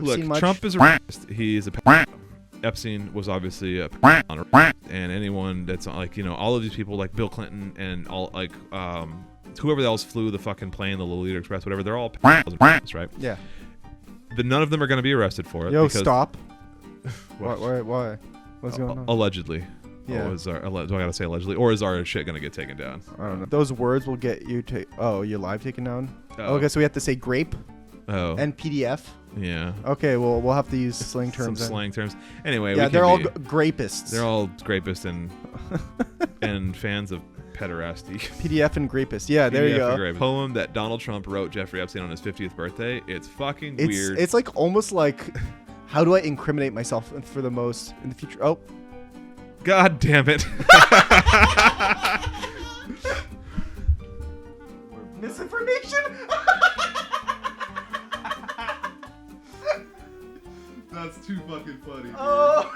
Look, much. Trump is a racist. He is a Epstein was obviously a and anyone that's like, you know, all of these people like Bill Clinton and all like whoever else flew the fucking plane, the Lolita Express, whatever, they're all right? Yeah. None of them are going to be arrested for it. Yo, because, stop. Why? What's going on? Allegedly. Yeah. Do I gotta say allegedly, or is our shit gonna get taken down? I don't know. Those words will get you your live taken down. Oh. Okay, so we have to say grape And PDF. yeah. Okay, well we'll have to use slang terms. Some slang terms. Anyway, yeah, they're all grapists. They're all grapists and fans of pederasty. PDF and grapist. Yeah, there you go. Poem that Donald Trump wrote Jeffrey Epstein on his 50th birthday. It's fucking weird. It's like almost like, how do I incriminate myself for the most in the future? Oh. God damn it. Misinformation? That's too fucking funny, dude. Oh.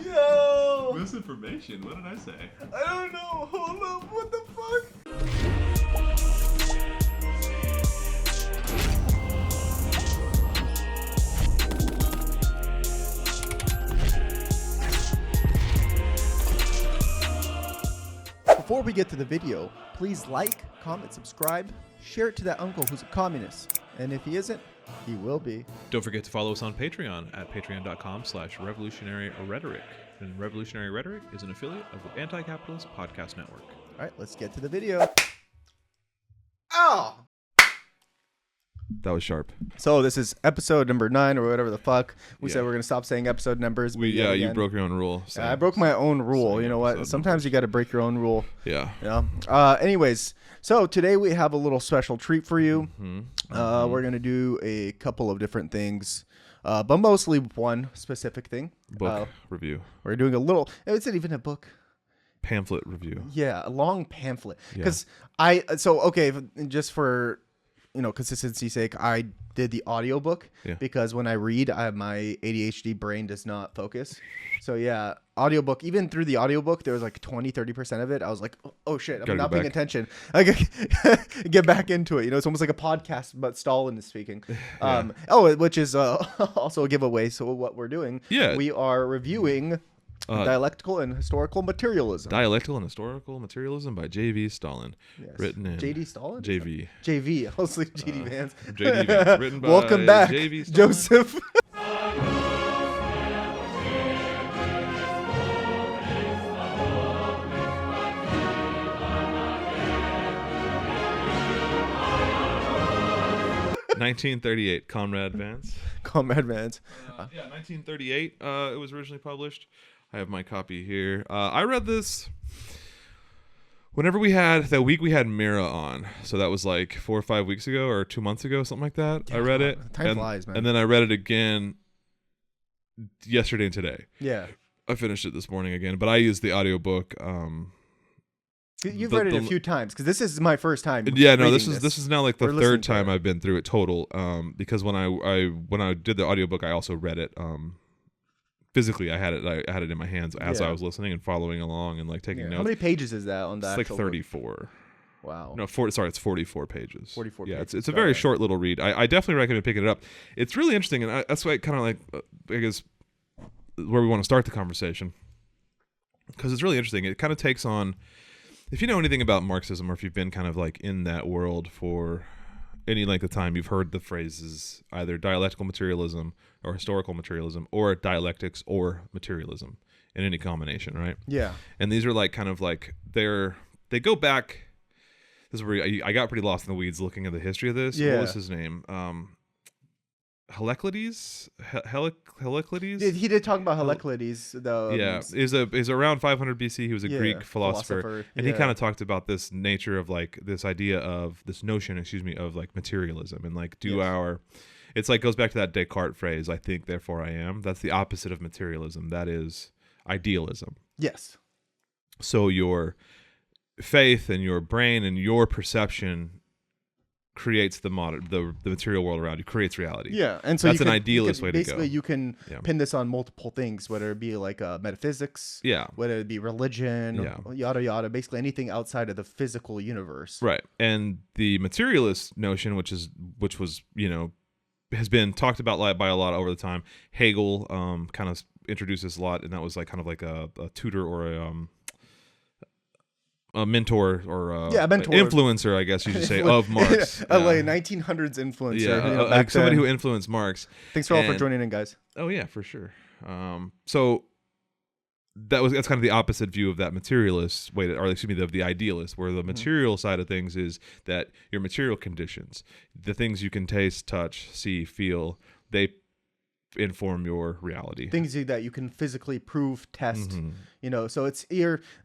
Yo. Misinformation? What did I say? I don't know. Hold up. What the fuck? Before we get to the video, please like, comment, subscribe, share it to that uncle who's a communist. And if he isn't, he will be. Don't forget to follow us on Patreon at patreon.com/revolutionaryrhetoric. And Revolutionary Rhetoric is an affiliate of the Anti-Capitalist Podcast Network. All right, let's get to the video. Oh! That was sharp. So this is episode number 9 or whatever the fuck. We said we're going to stop saying episode numbers. You broke your own rule. So. I broke my own rule. You know what? Sometimes you got to break your own rule. Yeah. Anyways, so today we have a little special treat for you. We're going to do a couple of different things, but mostly one specific thing. Book review. We're doing a little, is it even a book? Pamphlet review. Yeah, a long pamphlet. Because just for... consistency's sake, I did the audiobook because when I read, my ADHD brain does not focus. So yeah, audiobook, even through the audiobook, there was like 20-30% of it. I was like, oh shit, I'm not paying attention. I get back into it. It's almost like a podcast, but Stalin is speaking. Which is also a giveaway. So what we're doing, we are reviewing Dialectical and Historical Materialism. Dialectical and Historical Materialism by J.V. Stalin. Yes. Written in... J.D. Stalin? J.V. J.V. I was like J.D. Vance. J.D. Vance. Written by Welcome back, J.V. Stalin. Joseph. (1938), Comrade Vance. Comrade Vance. 1938. It was originally published. I have my copy here. I read this whenever we had Mira on. So that was like 4 or 5 weeks ago or 2 months ago, something like that. Yeah, I read it. Time flies, man. And then I read it again yesterday and today. Yeah. I finished it this morning again, but I used the audiobook. You've read it a few times because this is my first time. Yeah, no, this is now like the third time I've been through it total. Because when I did the audiobook, I also read it physically. I had it in my hands as I was listening and following along and like taking notes. How many pages is that on that? It's like 34. Book? Wow. No, it's 44 pages. 44 yeah, pages. it's a very short little read. I definitely recommend picking it up. It's really interesting, and that's why I kind of like, I guess, where we want to start the conversation. Because it's really interesting. It kind of takes on, if you know anything about Marxism, or if you've been kind of like in that world for any length of time, you've heard the phrases either dialectical materialism or historical materialism or dialectics or materialism in any combination, right? Yeah. And these are like kind of like they go back. This is where I got pretty lost in the weeds looking at the history of this. Yeah. What was his name? Heliclides? Heliclides? He did talk about Heliclides, though. Yeah, is around 500 BC. He was a Greek philosopher. And he kind of talked about this nature of like this idea of this notion, of like materialism and like it's like goes back to that Descartes phrase, I think, therefore I am. That's the opposite of materialism. That is idealism. Yes. So your faith and your brain and your perception creates the material world around you, creates reality. Yeah, and so that's an idealist way to go. Basically, you can pin this on multiple things, whether it be like metaphysics, whether it be religion, yada yada. Basically, anything outside of the physical universe. Right, and the materialist notion, which was has been talked about by a lot over the time. Hegel kind of introduced this a lot, and that was like kind of like a tutor or a mentor or a mentor. Influencer, I guess you should say, of Marx. Like 1900s influencer. Like somebody who influenced Marx. Thanks for all for joining in, guys. Oh yeah, for sure. So that's kind of the opposite view of that materialist way, of the idealist, where the material side of things is that your material conditions, the things you can taste, touch, see, feel, they inform your reality. Things that you can physically prove, test, so it's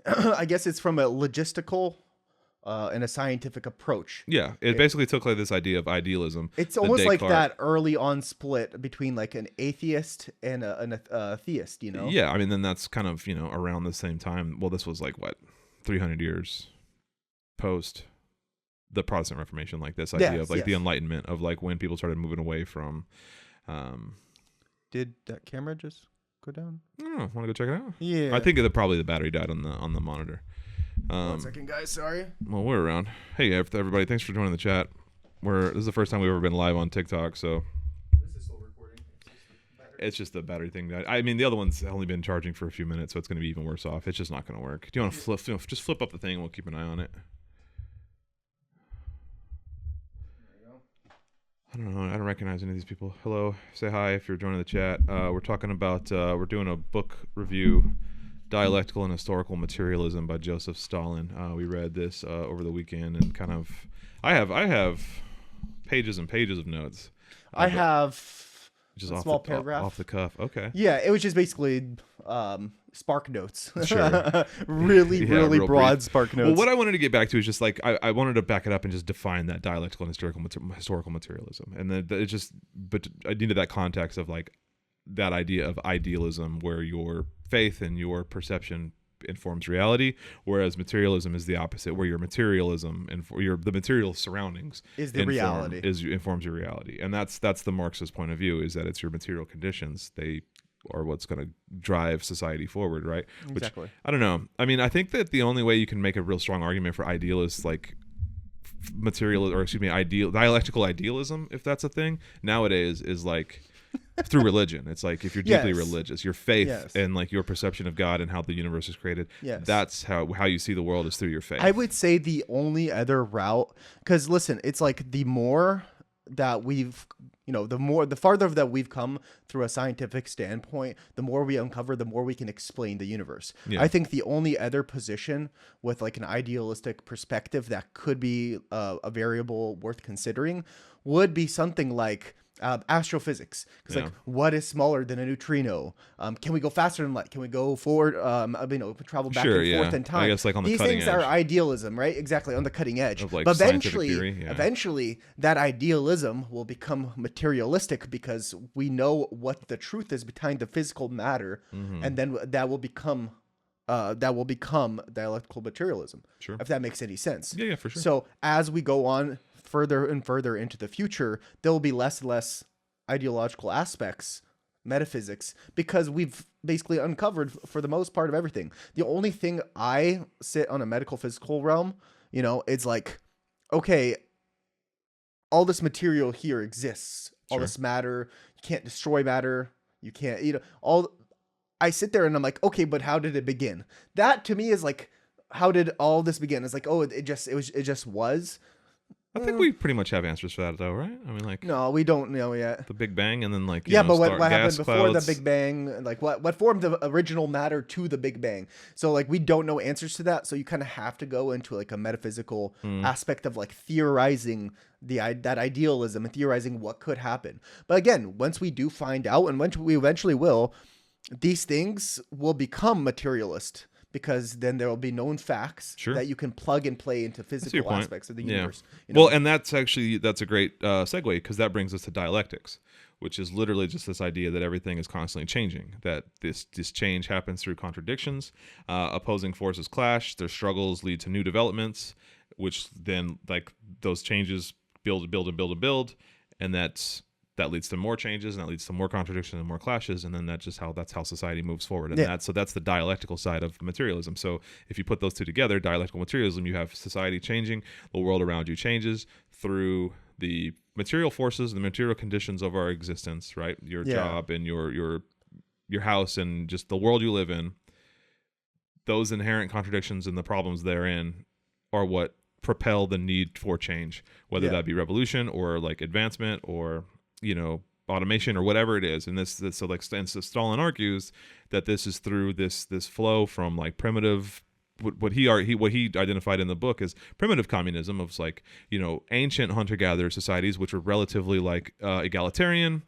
I guess it's from a logistical and a scientific approach. Yeah, it basically took like this idea of idealism. It's almost like that early on split between like an atheist and a theist, Yeah, I mean, then that's kind of, around the same time. Well, this was like, 300 years post the Protestant Reformation, like this idea of like the Enlightenment, of like when people started moving away from... Did that camera just go down? I don't know. Want to go check it out? Yeah. I think probably the battery died on the monitor. 1 second, guys. Sorry. Well, we're around. Hey, everybody. Thanks for joining the chat. This is the first time we've ever been live on TikTok, so... This is still recording. It's just the battery thing. I mean, the other one's only been charging for a few minutes, so it's going to be even worse off. It's just not going to work. Do you want to just flip up the thing and we'll keep an eye on it? I don't know. I don't recognize any of these people. Hello. Say hi if you're joining the chat. We're talking about, we're doing a book review, Dialectical and Historical Materialism by Joseph Stalin. We read this over the weekend and kind of, I have pages and pages of notes. I have just a small paragraph. Off the cuff. Okay. Yeah, it was just basically spark notes. Sure. really broad brief. Spark notes. Well, what I wanted to get back to is just like I wanted to back it up and just define that dialectical and historical materialism, and then it just, but I needed that context of like that idea of idealism, where your faith and your perception informs reality, whereas materialism is the opposite, where your materialism and the material surroundings is the reality, informs your reality, and that's the Marxist point of view, is that it's your material conditions, they are what's going to drive society forward, right? Exactly. Which, I don't know. I mean, I think that the only way you can make a real strong argument for idealists, like dialectical idealism, if that's a thing nowadays, is like through religion. It's like if you're deeply religious, your faith and like your perception of God and how the universe is created, that's how you see the world, is through your faith. I would say the only other route, because listen, it's like the more that we've, the farther that we've come through a scientific standpoint, the more we uncover, the more we can explain the universe. Yeah. I think the only other position with like an idealistic perspective that could be a variable worth considering would be something like astrophysics. Because like, what is smaller than a neutrino? Can we go faster than light? Can we go forward? Travel back and forth in time. I guess like on the These cutting things edge. are idealism, right? Exactly, on the cutting edge. Of like but scientific theory, eventually, that idealism will become materialistic, because we know what the truth is behind the physical matter, and then that will become dialectical materialism. Sure. If that makes any sense. Yeah, for sure. So as we go on further and further into the future, there will be less and less ideological aspects, metaphysics, because we've basically uncovered for the most part of everything. The only thing I sit on a medical physical realm, it's like, okay, all this material here exists, all this matter, you can't destroy matter, you can't, I sit there and I'm like, okay, but how did it begin? That to me is like, how did all this begin? It's like, oh, it just was. I think we pretty much have answers for that, though, right? I mean, like, no, we don't know yet. The Big Bang, and then like, but what happened before the Big Bang? Like, what formed the original matter to the Big Bang? So like, we don't know answers to that. So you kind of have to go into like a metaphysical aspect of like theorizing that idealism and theorizing what could happen. But again, once we do find out, and when we eventually will, these things will become materialist. Because then there will be known facts that you can plug and play into physical aspects of the universe. Well, and that's a great segue, because that brings us to dialectics, which is literally just this idea that everything is constantly changing, that this change happens through contradictions, opposing forces clash, their struggles lead to new developments, which then like those changes build and build and build and build, and that leads to more changes, and that leads to more contradictions and more clashes, and then that's how society moves forward. And that's the dialectical side of materialism. So if you put those two together, dialectical materialism, you have society changing, the world around you changes through the material forces, the material conditions of our existence, right? Your job and your house and just the world you live in. Those inherent contradictions and the problems therein are what propel the need for change, whether that be revolution or like advancement or automation or whatever it is. And so Stalin argues that this is through this flow from like primitive, what he identified in the book as primitive communism, of like ancient hunter-gatherer societies, which were relatively like egalitarian,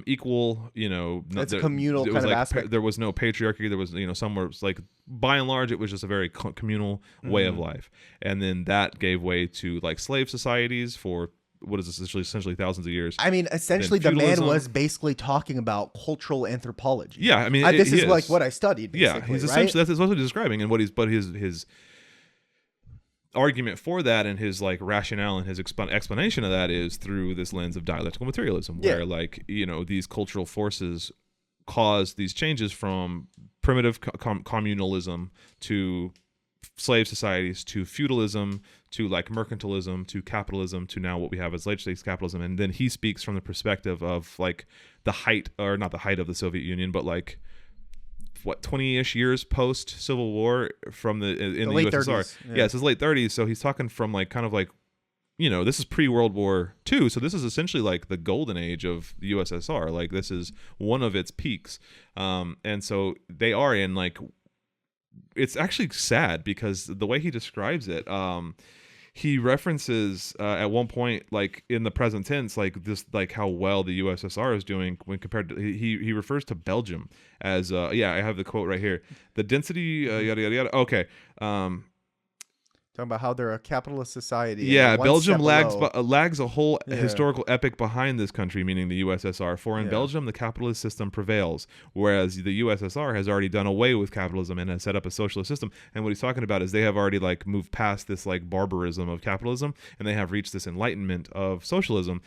equal. It's a communal kind of aspect. There was no patriarchy. There was somewhere like by and large it was just a very communal way of life, and then that gave way to like slave societies for what is essentially thousands of years. I mean, essentially, the man was basically talking about cultural anthropology. Yeah, I mean, this is like what I studied. Yeah, he's essentially that's what he's describing, and his argument for that and his like rationale and his explanation of that is through this lens of dialectical materialism, where like these cultural forces cause these changes from primitive communalism to slave societies to feudalism to like mercantilism to capitalism to now what we have as late stage capitalism. And then he speaks from the perspective of like the height, or not the height of the Soviet Union, but like 20-ish years post Civil War from the late USSR. 30s. Yeah, it's his late 30s. So he's talking from like kind of like this is pre-World War II, so this is essentially like the golden age of the USSR. Like this is one of its peaks, and so they are in like. It's actually sad because the way he describes it, he references at one point, like in the present tense, like this, like how well the USSR is doing when compared to. He refers to Belgium as I have the quote right here. The density, yada yada yada. Okay. Talking about how they're a capitalist society. Yeah, Belgium lags a whole historical epic behind this country, meaning the USSR. For in Belgium, the capitalist system prevails, whereas the USSR has already done away with capitalism and has set up a socialist system. And what he's talking about is they have already like moved past this like barbarism of capitalism, and they have reached this enlightenment of socialism.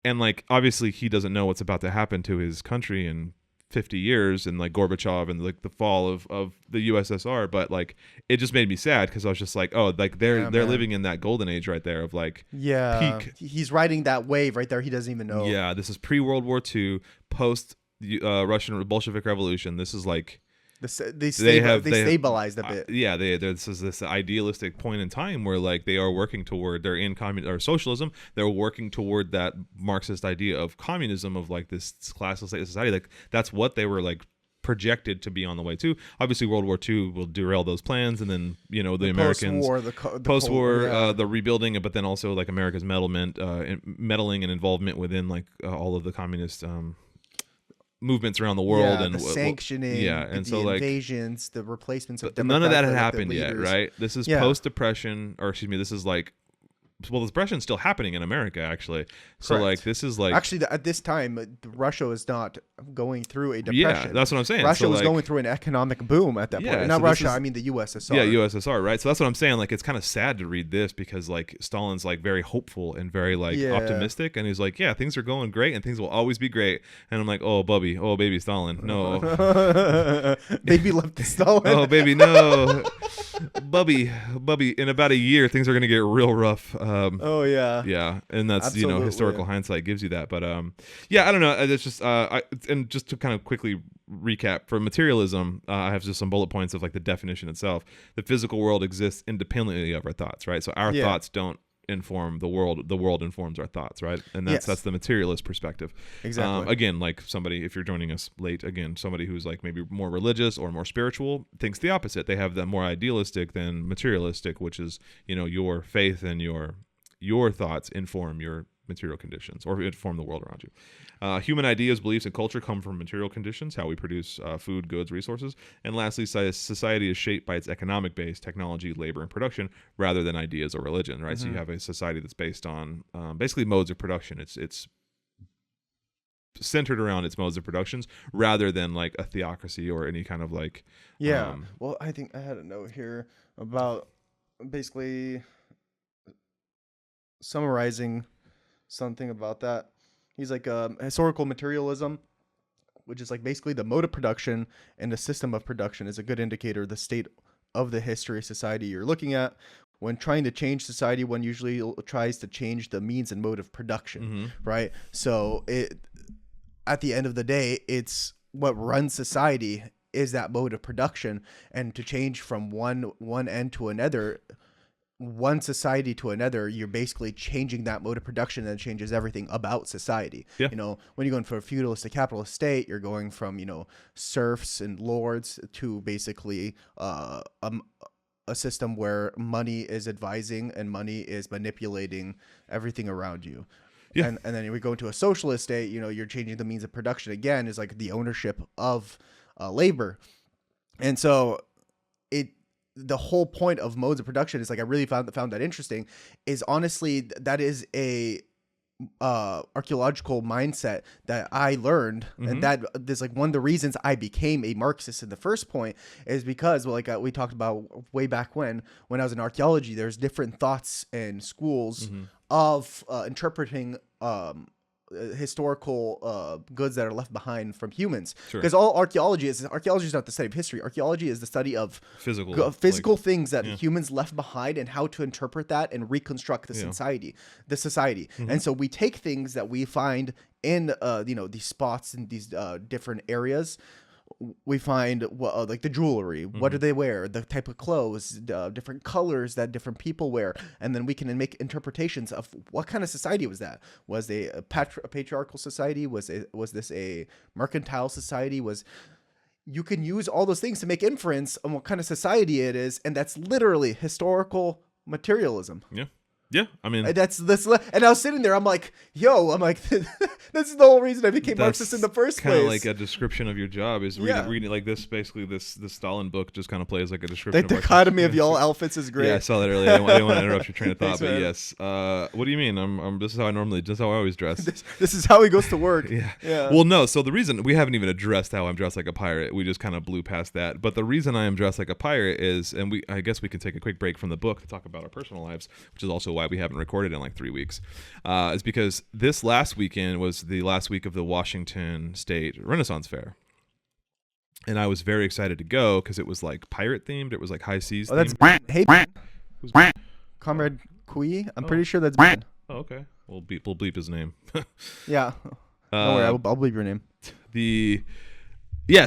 And like obviously he doesn't know what's about to happen to his country in 50 years and like Gorbachev and like the fall of the USSR, but like it just made me sad because I was just like, oh, like they're living in that golden age right there of like peak. He's riding that wave right there. He doesn't even know. Yeah, this is pre-World War II, post Russian Bolshevik Revolution. This is like they stabilized a bit. This is this idealistic point in time where like they're in socialism. They're working toward that Marxist idea of communism, of like this classless society. Like that's what they were like projected to be on the way to. Obviously, World War II will derail those plans, and then the Americans post-war, the rebuilding, but then also like America's meddling and involvement within like all of the communist. Movements around the world and the sanctioning, and the so like invasions, the replacements of none of that had happened yet, right? This is post-depression, or excuse me, this is like the depression's still happening in America actually. So correct. Like this is like actually at this time Russia is not going through a depression. Yeah, that's what I'm saying. Russia was going through an economic boom at that point. Not Russia, I mean the USSR. Yeah, USSR, right? So that's what I'm saying. Like it's kind of sad to read this because like Stalin's like very hopeful and very like optimistic, and he's like, yeah, things are going great and things will always be great. And I'm like, oh baby Stalin, no. Baby left Stalin. Oh baby, no. Bubby, in about a year things are gonna get real rough. Yeah, and that's absolutely. Historical hindsight gives you that, but I don't know. It's just and just to kind of quickly recap for materialism, I have just some bullet points of like the definition itself. The physical world exists independently of our thoughts, right? So our thoughts don't inform the world informs our thoughts, right? And that's the materialist perspective. Exactly. Again, like somebody, if you're joining us late, somebody who's like maybe more religious or more spiritual thinks the opposite. They have that more idealistic than materialistic, which is your faith and your thoughts inform your material conditions or inform the world around you. Human ideas, beliefs, and culture come from material conditions, how we produce food, goods, resources. And lastly, society is shaped by its economic base, technology, labor, and production, rather than ideas or religion, right? Mm-hmm. So you have a society that's based on basically modes of production. It's centered around its modes of productions rather than like a theocracy or any kind of like... well, I think I had a note here about basically... summarizing something about that. He's like historical materialism, which is like basically the mode of production and the system of production is a good indicator of the state of the history of society you're looking at. When trying to change society, one usually tries to change the means and mode of production, right? So at the end of the day, it's what runs society is that mode of production, and to change from one end to another, one society to another, you're basically changing that mode of production that changes everything about society. Yeah. When you're going for a feudalistic capitalist state, you're going from, serfs and lords to basically a system where money is advising and money is manipulating everything around you. Yeah. And then we go into a socialist state, you're changing the means of production again, is like the ownership of labor. And so the whole point of modes of production is like, I really found that interesting, is honestly, that is a archaeological mindset that I learned. And that is like one of the reasons I became a Marxist in the first point, is because we talked about way back when I was in archaeology, there's different thoughts and schools of interpreting historical goods that are left behind from humans. Because all archaeology is not the study of history. Archaeology is the study of physical things that humans left behind and how to interpret that and reconstruct the society. And so we take things that we find in these spots in these different areas. We find like the jewelry, what do they wear, the type of clothes, different colors that different people wear, and then we can make interpretations of what kind of society was that. Was they a patriarchal society? Was this a mercantile society? You can use all those things to make inference on what kind of society it is, and that's literally historical materialism. Yeah, I mean, that's and I was sitting there. I'm like, this is the whole reason I became Marxist in the first place. Kind of like a description of your job is reading like this. Basically, this Stalin book just kind of plays like a description. The dichotomy of y'all outfits is great. Yeah, I saw that earlier. I didn't want to interrupt your train of thought, but yes. What do you mean? This is how I always dress. This is how he goes to work. Yeah. Well, no. So the reason we haven't even addressed how I'm dressed like a pirate, we just kind of blew past that. But the reason I am dressed like a pirate is, and I guess we can take a quick break from the book to talk about our personal lives, which is also why we haven't recorded in like 3 weeks, is because this last weekend was the last week of the Washington State Renaissance Fair. And I was very excited to go because it was like pirate themed. It was like high seas themed. Who's Comrade Kui? I'm pretty sure that's Ben. Oh, okay. We'll bleep his name. Yeah. Don't worry, I'll bleep your name.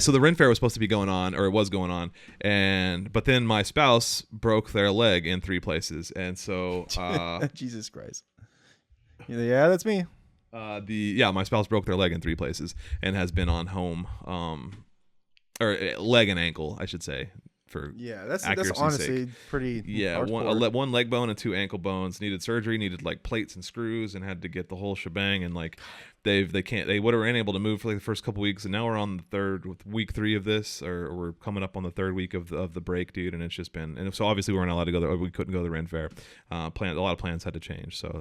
So the Ren Fair was supposed to be going on, or it was going on, but then my spouse broke their leg in 3 places, and so Jesus Christ. Yeah, that's me. My spouse broke their leg in 3 places and has been on home, or leg and ankle, I should say. That's honestly sake. Pretty. Yeah, one leg bone and 2 ankle bones. Needed surgery. Needed like plates and screws, and had to get the whole shebang. And like they would have been able to move for like the first couple weeks, and now we're on the week 3 of this, or we're coming up on the 3rd week of the break, dude. And it's just been, and so obviously we weren't allowed to go there. We couldn't go to the Ren Fair. A lot of plans had to change. So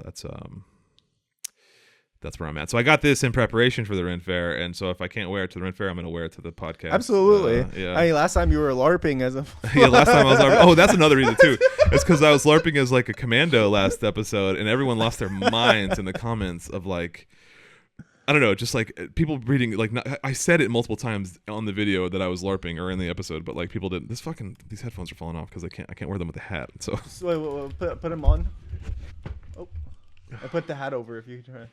that's where I'm at. So I got this in preparation for the Ren Fair, and so if I can't wear it to the Ren Fair, I'm going to wear it to the podcast. Absolutely. I mean, last time you were LARPing as a... Yeah, last time I was LARPing. Oh, that's another reason, too. It's because I was LARPing as like a commando last episode, and everyone lost their minds in the comments of like... I don't know, just like people reading, like, I said it multiple times on the video that I was LARPing or in the episode, but like people didn't. These headphones are falling off because I can't wear them with a hat. So wait, put them on. Oh, I put the hat over if you can try.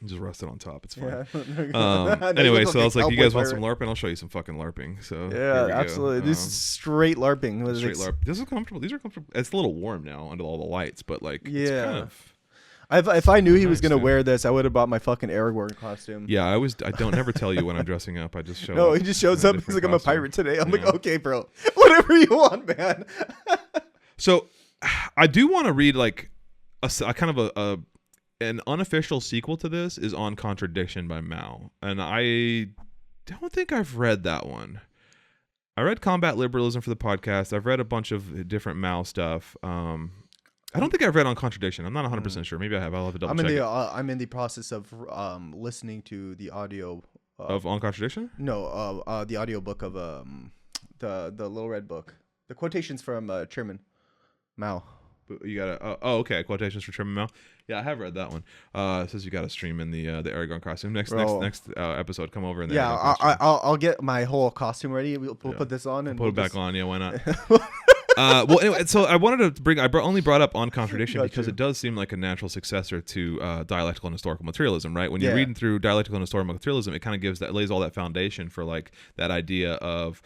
Just rest it on top. It's fine. Yeah. Anyway, so I was like, you guys want some LARPing? I'll show you some fucking LARPing. So yeah, absolutely. This is straight LARPing. Straight LARP. This is comfortable. These are comfortable. It's a little warm now under all the lights, but like, yeah. It's kind of, if I knew he was gonna wear this, I would have bought my fucking Aragorn costume. Yeah, I don't never tell you when I'm dressing up. I just show. No, he just shows up. He's like, I'm a pirate today. I'm like, okay, bro, whatever you want, man. So, I do want to read like a kind of an unofficial sequel to this is On Contradiction by Mao, and I don't think I've read that one. I read Combat Liberalism for the podcast. I've read a bunch of different Mao stuff. I don't think I've read On Contradiction. I'm not 100% sure. Maybe I have. I'll have to double check. I'm in the process of listening to the audio of On Contradiction. No, the audio book of the Little Red Book. The quotations from Chairman Mao. You gotta. Oh, okay. Quotations for Trim and Mao. Yeah, I have read that one. It says you gotta stream in the Aragorn costume. Next episode, come over in the Aragorn costume. I'll get my whole costume ready. We'll put this on and put it back on. Yeah, why not? Well, anyway, so I wanted to bring. I only brought up on contradiction because it does seem like a natural successor to dialectical and historical materialism, right? When you're reading through dialectical and historical materialism, it kind of lays all that foundation for like that idea of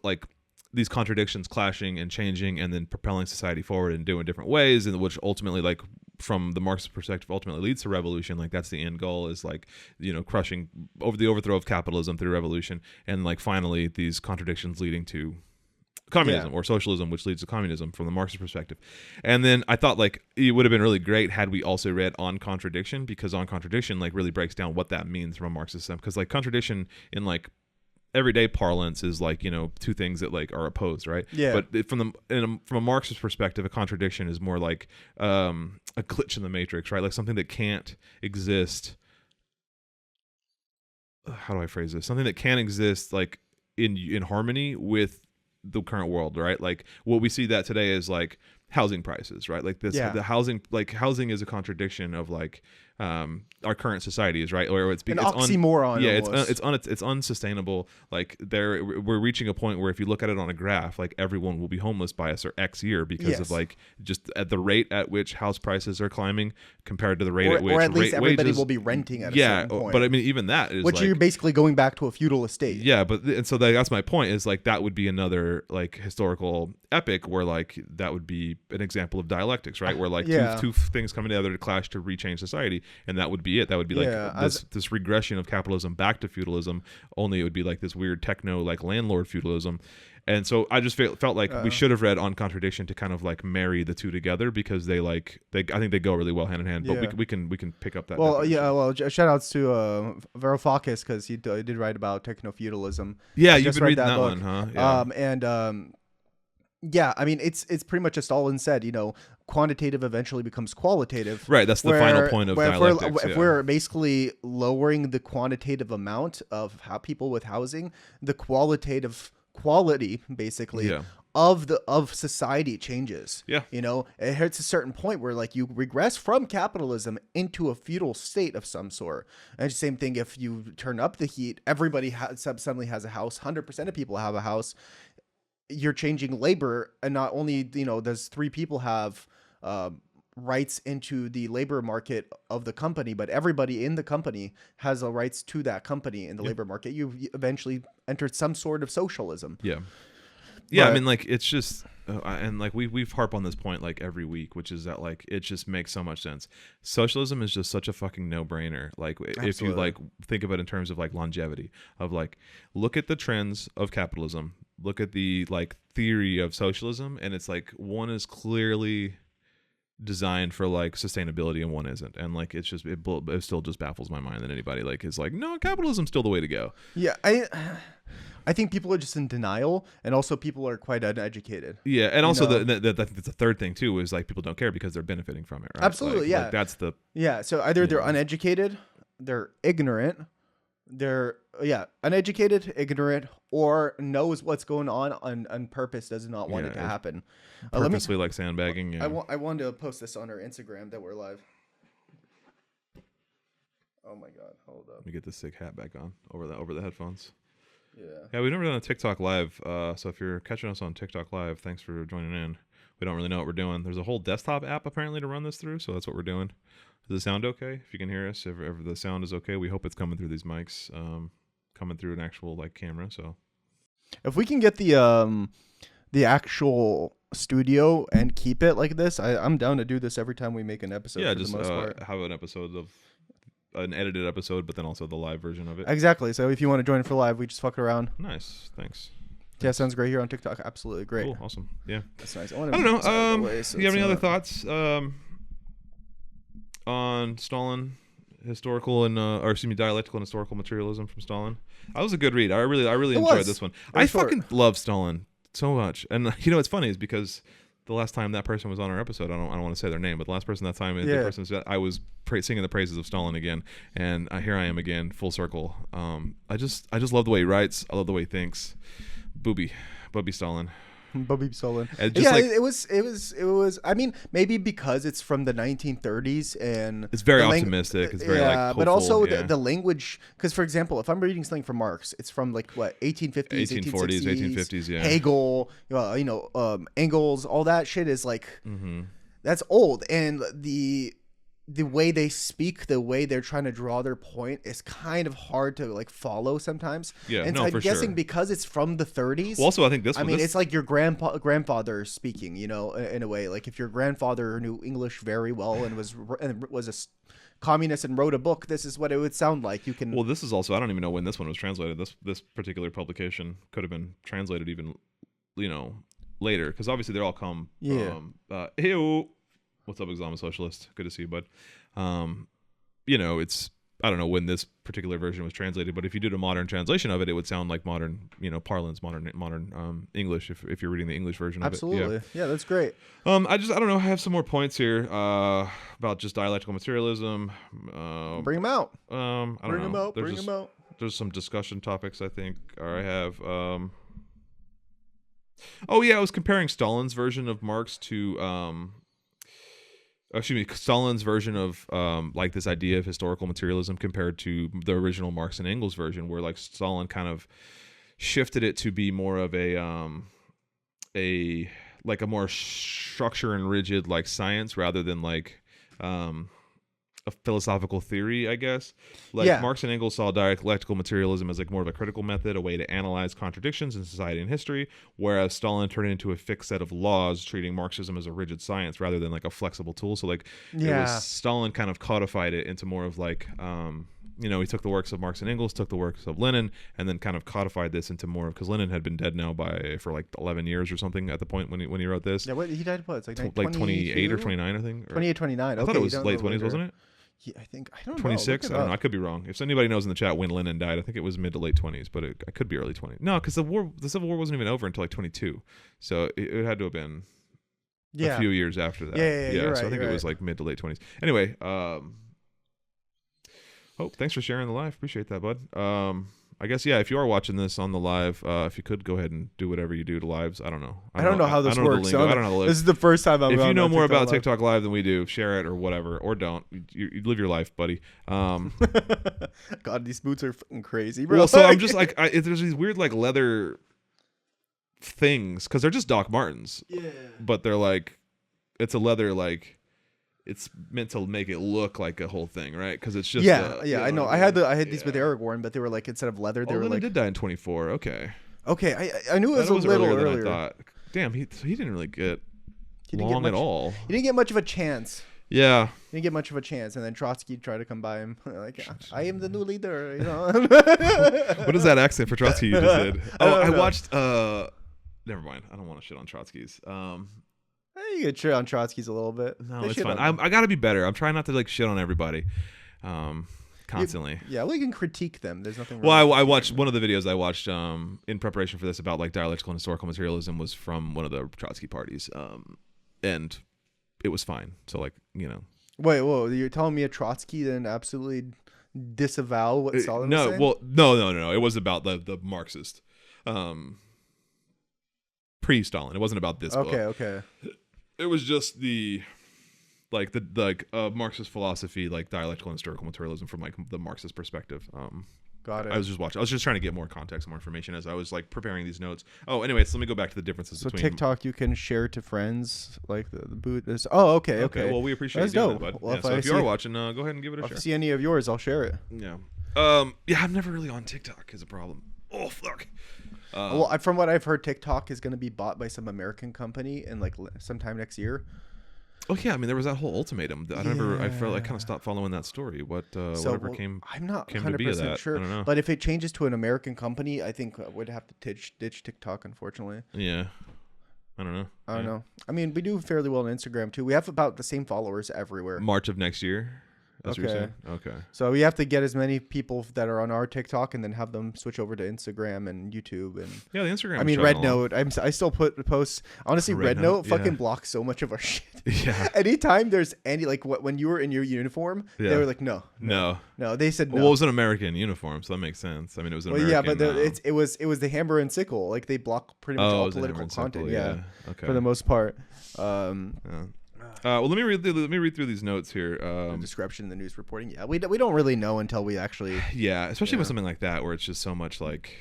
like these contradictions clashing and changing and then propelling society forward and doing different ways, and which ultimately, like from the Marxist perspective, ultimately leads to revolution. Like that's the end goal, is like, you know, crushing over the overthrow of capitalism through revolution, and like finally these contradictions leading to communism or socialism, which leads to communism from the Marxist perspective. And then I thought like it would have been really great had we also read On Contradiction, because On Contradiction like really breaks down what that means from a Marxist system. Because like contradiction in like everyday parlance is like, you know, two things that like are opposed, right? Yeah. But from a Marxist perspective, a contradiction is more like a glitch in the matrix, right? Like something that can't exist. How do I phrase this? Something that can't exist like in harmony with the current world, right? Like what we see that today is like housing prices, right? Like this, the housing is a contradiction of like our current societies, right? Or it's an oxymoron. It's unsustainable. Like we're reaching a point where if you look at it on a graph, like everyone will be homeless by X year because of like just at the rate at which house prices are climbing compared to the rate at which or at least everybody wages, will be renting at a certain point. But I mean even that is which like, you're basically going back to a feudal estate. Yeah, but and so that's my point, is like that would be another like historical epic where like that would be an example of dialectics, right? Where like two things come together to clash to rechange society, and that would be it. That would be like this regression of capitalism back to feudalism, only it would be like this weird techno like landlord feudalism. And so I just felt like we should have read On Contradiction to kind of like marry the two together, because I think they go really well hand in hand. But we can pick up that. Well, shout outs to Varoufakis, because he did write about techno feudalism. Yeah, you've been reading that one, huh? Yeah. I mean, it's pretty much as Stalin said, you know, quantitative eventually becomes qualitative. Right, that's the final point of dialectics. If we're basically lowering the quantitative amount of how people with housing, the quality basically of society changes. Yeah. You know, it hits a certain point where like you regress from capitalism into a feudal state of some sort. And the same thing, if you turn up the heat, everybody suddenly has a house, 100% of people have a house. You're changing labor, and not only, you know, does 3 people have rights into the labor market of the company, but everybody in the company has rights to that company in the labor market. You eventually entered some sort of socialism. Yeah. Yeah, I mean, like, it's just, and like we've harp on this point like every week, which is that like it just makes so much sense. Socialism is just such a fucking no-brainer. Like, if you like think of it in terms of like longevity, of like look at the trends of capitalism, look at the like theory of socialism, and it's like one is clearly designed for like sustainability and one isn't, and like it's just it still just baffles my mind that anybody like is like, no, capitalism's still the way to go. Yeah, I think people are just in denial, and also people are quite uneducated. Yeah, and also I think that's the third thing too, is like people don't care because they're benefiting from it, right? Absolutely, like that's the so either they're uneducated, they're ignorant, they're uneducated, ignorant, or knows what's going on purpose, does not want it to happen. Purposely like sandbagging. Yeah. I wanted to post this on our Instagram that we're live. Oh my god, hold up. Let me get this sick hat back on over the headphones. Yeah, we've never done a TikTok live, so if you're catching us on TikTok live, thanks for joining in. We don't really know what we're doing. There's a whole desktop app apparently to run this through, so that's what we're doing. Does it sound okay? If you can hear us, if the sound is okay, we hope it's coming through these mics, coming through an actual like camera. So if we can get the actual studio and keep it like this, I'm down to do this every time we make an episode. Yeah, just have an episode of an edited episode, but then also the live version of it. Exactly. So if you want to join for live, we just fuck around. Nice. Thanks. Yeah, sounds great here on TikTok. Absolutely great. Cool. Awesome. Yeah. That's nice. I don't know. Do you have any other thoughts on Stalin, historical and dialectical and historical materialism from Stalin? That was a good read. I really enjoyed this one. I fucking love Stalin so much. And you know what's funny is because the last time that person was on our episode, I don't want to say their name, but the last person that time, the person said, I was singing the praises of Stalin again, and here I am again, full circle. I just love the way he writes. I love the way he thinks. Booby Stalin. Bobby Stalin. And just like, it was. I mean, maybe because it's from the 1930s and it's very optimistic. It's very like hopeful, but also the language. Because for example, if I'm reading something from Marx, it's from like what 1850s, 1840s, 1850s. Yeah, Hegel, Engels, all that shit is like that's old, and the way they speak, the way they're trying to draw their point is kind of hard to like follow sometimes. Yeah, and so I'm guessing because it's from the 30s. Well, also, I think it's like your grandfather speaking, in a way. Like if your grandfather knew English very well and was a communist and wrote a book, this is what it would sound like. You can. Well, this is also, I don't even know when this one was translated. This particular publication could have been translated even, later, because obviously they're all come from. Hey, what's up, Islamic Socialist? Good to see you, bud. It's, I don't know when this particular version was translated, but if you did a modern translation of it, it would sound like modern, parlance, modern English. If you're reading the English version of it, absolutely, yeah, that's great. I don't know. I have some more points here about just dialectical materialism. Bring them out. I don't know. Bring them out. There's some discussion topics I think, or I have. I was comparing Stalin's version of Marx to. Stalin's version of like this idea of historical materialism compared to the original Marx and Engels version, where like Stalin kind of shifted it to be more of a more structure and rigid like science rather than like a philosophical theory, I guess. Marx and Engels saw dialectical materialism as like more of a critical method, a way to analyze contradictions in society and history, whereas Stalin turned it into a fixed set of laws, treating Marxism as a rigid science rather than like a flexible tool. So it was Stalin kind of codified it into more of like he took the works of Marx and Engels, took the works of Lenin, and then kind of codified this into more of, because Lenin had been dead now for like 11 years or something at the point when he wrote this. Yeah, he died what? It's like 28 or 29, I think. 28, 29. I thought it was late 20s, wasn't it? Yeah, I don't know. 26. I don't know. I could be wrong. If anybody knows in the chat when Lenin died, I think it was mid to late 20s, but I could be early 20s. No, because the Civil War wasn't even over until like 22, so it had to have been a few years after that. Yeah. So I think it was like mid to late 20s. Anyway, thanks for sharing the live. Appreciate that, bud. I guess, if you are watching this on the live, if you could go ahead and do whatever you do to lives. I don't know. I don't know how this works. I don't know. This is the first time If you know more about TikTok Live than we do, share it or whatever, or don't. You live your life, buddy. God, these boots are fucking crazy, bro. Well, so I'm just like, there's these weird like leather things, because they're just Doc Martens. Yeah. But they're like, it's a leather like. It's meant to make it look like a whole thing, right? Because it's just I know. I had these with Aragorn, but they were like, instead of leather, they were like. Did die in 24. Okay. I knew it was a little earlier. Than I thought. Damn, he didn't really get long at all. He didn't get much of a chance. Yeah. He didn't get much of a chance, and then Trotsky tried to come by him like, I am the new leader. What is that accent for Trotsky you just did? I watched. Never mind. I don't want to shit on Trotsky's. You could shit on Trotsky's a little bit. No, it's fine. I got to be better. I'm trying not to like shit on everybody constantly. We can critique them. There's nothing wrong. Well, I watched one of the videos I watched in preparation for this about like dialectical and historical materialism was from one of the Trotsky parties, and it was fine. So like, Wait, whoa! You're telling me a Trotsky then absolutely disavow what Stalin was saying? Well, no. It was about the Marxist, pre-Stalin. It wasn't about this book. Okay. It was just the Marxist philosophy, like dialectical and historical materialism from like the Marxist perspective. Got it. I was just trying to get more context, more information as I was like preparing these notes. Oh, anyway, so let me go back to the differences between. So TikTok, you can share to friends, like the boot. Okay. Well, we appreciate you doing that, bud. Well, so if you are watching, go ahead and give it a share. If I see any of yours, I'll share it. Yeah. I'm never really on TikTok is a problem. Oh fuck. From what I've heard, TikTok is going to be bought by some American company in like sometime next year. Oh yeah, I mean there was that whole ultimatum. I felt like kind of stopped following that story. Whatever came. I'm not came to be of that. sure. I don't know. But if it changes to an American company, I think I would have to ditch TikTok, unfortunately. Yeah. I don't know. I mean, we do fairly well on Instagram too. We have about the same followers everywhere. March of next year. That's what you're saying? Okay. So we have to get as many people that are on our TikTok and then have them switch over to Instagram and YouTube and yeah, the Instagram. I mean, Red Note. I still put posts. Honestly, Red Note fucking blocks so much of our shit. Yeah. Anytime there's any like when you were in your uniform, they were like, no. They said no. Well, it was an American uniform, so that makes sense. I mean, it was an American. Yeah, but it was the hammer and sickle. Like they block pretty much all political content. Yeah. Okay. For the most part. Well, let me read through these notes here. The description, the news reporting. Yeah, we don't really know until we actually. Yeah, especially with something like that where it's just so much like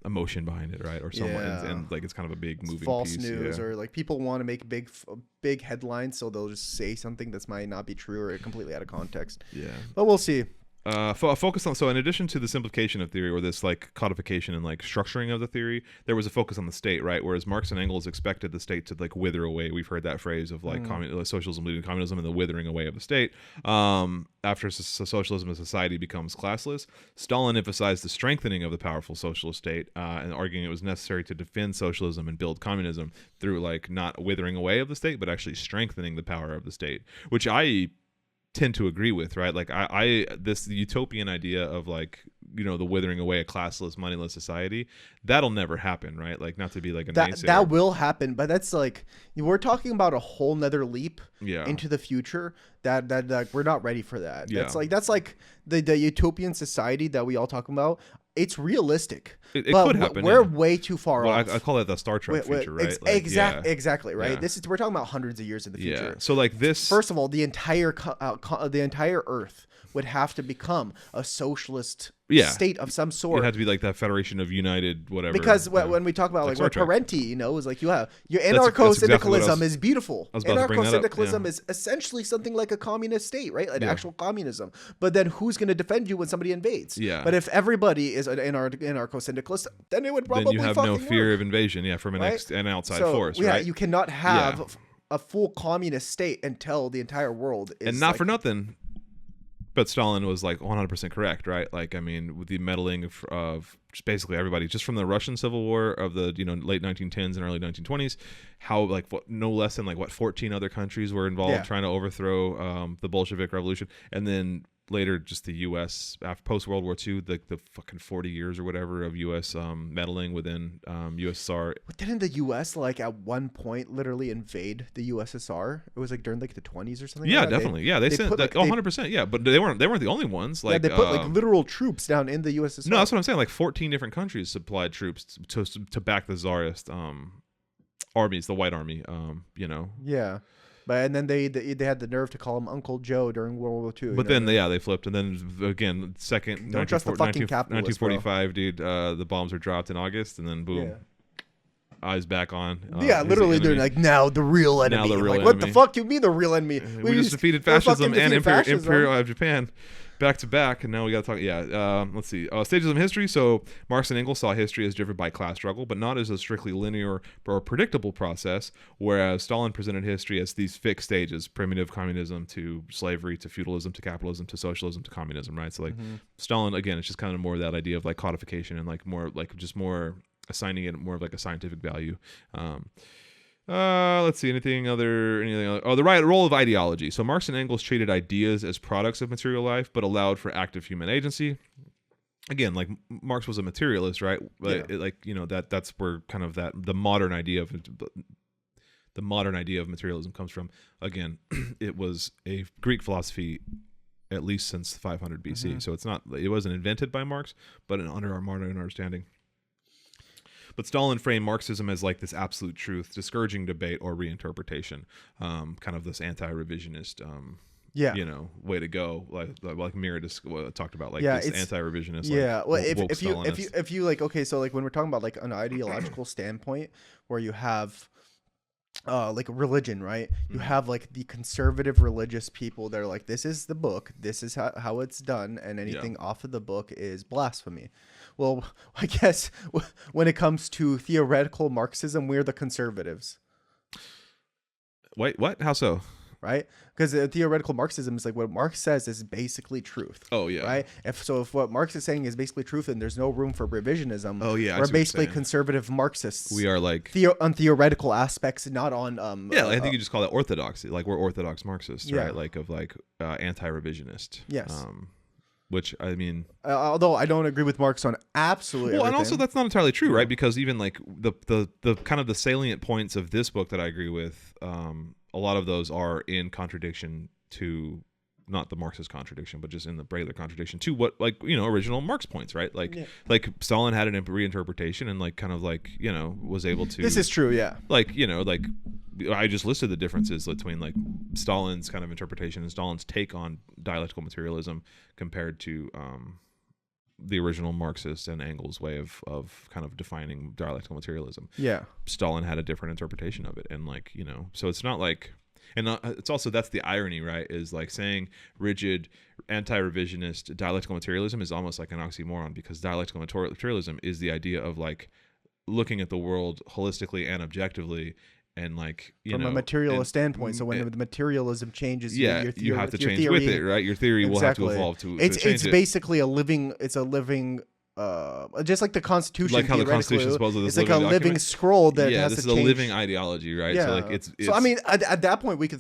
emotion behind it, right? Or someone and like it's kind of a big moving false piece, news, or like people want to make big headlines, so they'll just say something that might not be true or completely out of context. Yeah, but we'll see. Focus on, so in addition to the simplification of theory or this like codification and like structuring of the theory, there was a focus on the state, right? Whereas Marx and Engels expected the state to like wither away. We've heard that phrase of like socialism leading to communism and the withering away of the state. After socialism and society becomes classless, Stalin emphasized the strengthening of the powerful socialist state and arguing it was necessary to defend socialism and build communism through like not withering away of the state, but actually strengthening the power of the state, which I tend to agree with, right? Like the utopian idea of like, you know, the withering away a classless, moneyless society, that'll never happen, right? Like, not to be like a naysayer. That will happen, but that's like, we're talking about a whole nother leap into the future that we're not ready for that. Yeah. That's like the utopian society that we all talk about. It's realistic. It could happen. We're way too far off. I call it the Star Trek future, right? Exactly, right? Yeah. We're talking about hundreds of years in the future. Yeah. So like this. First of all, the entire Earth would have to become a socialist state of some sort. It had to be like that Federation of United, whatever. Because when we talk about like what Parenti, you know, is like you have your anarcho-syndicalism is beautiful. Anarcho-syndicalism is essentially something like a communist state, right? An actual communism. But then who's going to defend you when somebody invades? Yeah. But if everybody is an anarcho-syndicalist, then it would probably then you have no fear of invasion, from an outside force, right? You cannot have a full communist state until the entire world is. And not for nothing. But Stalin was like 100% correct, right? Like, I mean, with the meddling of just basically everybody, just from the Russian Civil War of the late 1910s and early 1920s, how like no less than 14 other countries were involved trying to overthrow the Bolshevik Revolution, and then later just the U.S. after post World War II, the fucking 40 years or whatever of U.S. meddling within USSR. But didn't the U.S. like at one point literally invade the USSR? It was like during like the 20s or something. Yeah, like that. definitely. They sent 100%. Yeah, but they weren't the only ones. Like they put like literal troops down in the USSR. No, that's what I'm saying. Like 14 different countries supplied troops to back the Tsarist armies, the White Army. Yeah. But and then they had the nerve to call him Uncle Joe during World War II. But then they flipped, and then again, don't trust the fucking capitalists, 1945, dude. The bombs are dropped in August, and then boom, eyes back on. Literally, they're like now the real enemy. What the fuck you mean the real enemy? We just defeated fascism and Imperial Japan. Back to back, and now we got to talk. Let's see. Stages of history. So Marx and Engels saw history as driven by class struggle, but not as a strictly linear or predictable process. Whereas Stalin presented history as these fixed stages: primitive communism to slavery to feudalism to capitalism to socialism to communism. Right. So Stalin again, it's just kind of more that idea of like codification and like more like just more assigning it more of like a scientific value. Let's see, anything other. Oh, the right role of ideology. So Marx and Engels treated ideas as products of material life, but allowed for active human agency. Again, like Marx was a materialist, right? That's where kind of the modern idea of materialism comes from. Again, it was a Greek philosophy at least since 500 BC. So it wasn't invented by Marx, but under our modern understanding. But Stalin framed Marxism as like this absolute truth, discouraging debate or reinterpretation, kind of this anti-revisionist, way to go. Like Mira talked about, like this anti-revisionist. Yeah, well, if you like, okay, so like when we're talking about like an ideological standpoint, where you have like religion, right? You have like the conservative religious people that are like, this is the book, this is how it's done, and anything off of the book is blasphemy. Well, I guess when it comes to theoretical Marxism, we're the conservatives. Wait, what? How so? right? Because theoretical Marxism is like what Marx says is basically truth. Oh yeah. Right. If what Marx is saying is basically truth, and there's no room for revisionism. Oh yeah. We're basically conservative Marxists. We are like on theoretical aspects, not on. I think you just call that orthodoxy. Like we're orthodox Marxists, right? Like of like anti-revisionist. Yes. Which I mean, although I don't agree with Marx on absolutely everything. And also that's not entirely true, right? Because even like the kind of the salient points of this book that I agree with, a lot of those are in contradiction to, not the Marxist contradiction, but just in the regular contradiction to what, like, original Marx points, right? Like, like Stalin had an reinterpretation and like kind of like, was able to. This is true, yeah. Like, like I just listed the differences between like Stalin's kind of interpretation and Stalin's take on dialectical materialism compared to the original Marxist and Engels' way of kind of defining dialectical materialism. Yeah. Stalin had a different interpretation of it. And like, so it's not like, and it's also, that's the irony, right? Is like saying rigid, anti-revisionist dialectical materialism is almost like an oxymoron, because dialectical materialism is the idea of like looking at the world holistically and objectively, and like from a materialist standpoint. So when the materialism changes, you have to change with it, right? Your theory will have to evolve to change it. It's basically a living. It's a living. Just like the Constitution, like how the Constitution supposedly it's like a living scroll that has this to is change. A living ideology, right? Yeah. So like it's so I mean, at that point, we could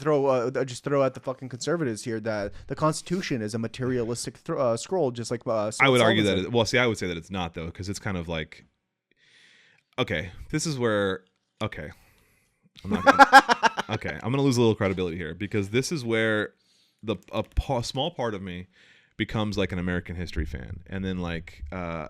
just throw at the fucking conservatives here that the Constitution is a materialistic scroll, just like I would argue that. I would say that it's not, though, because it's kind of like, okay, this is where I'm not gonna, I'm gonna lose a little credibility here, because this is where a small part of me becomes like an American history fan, and then like and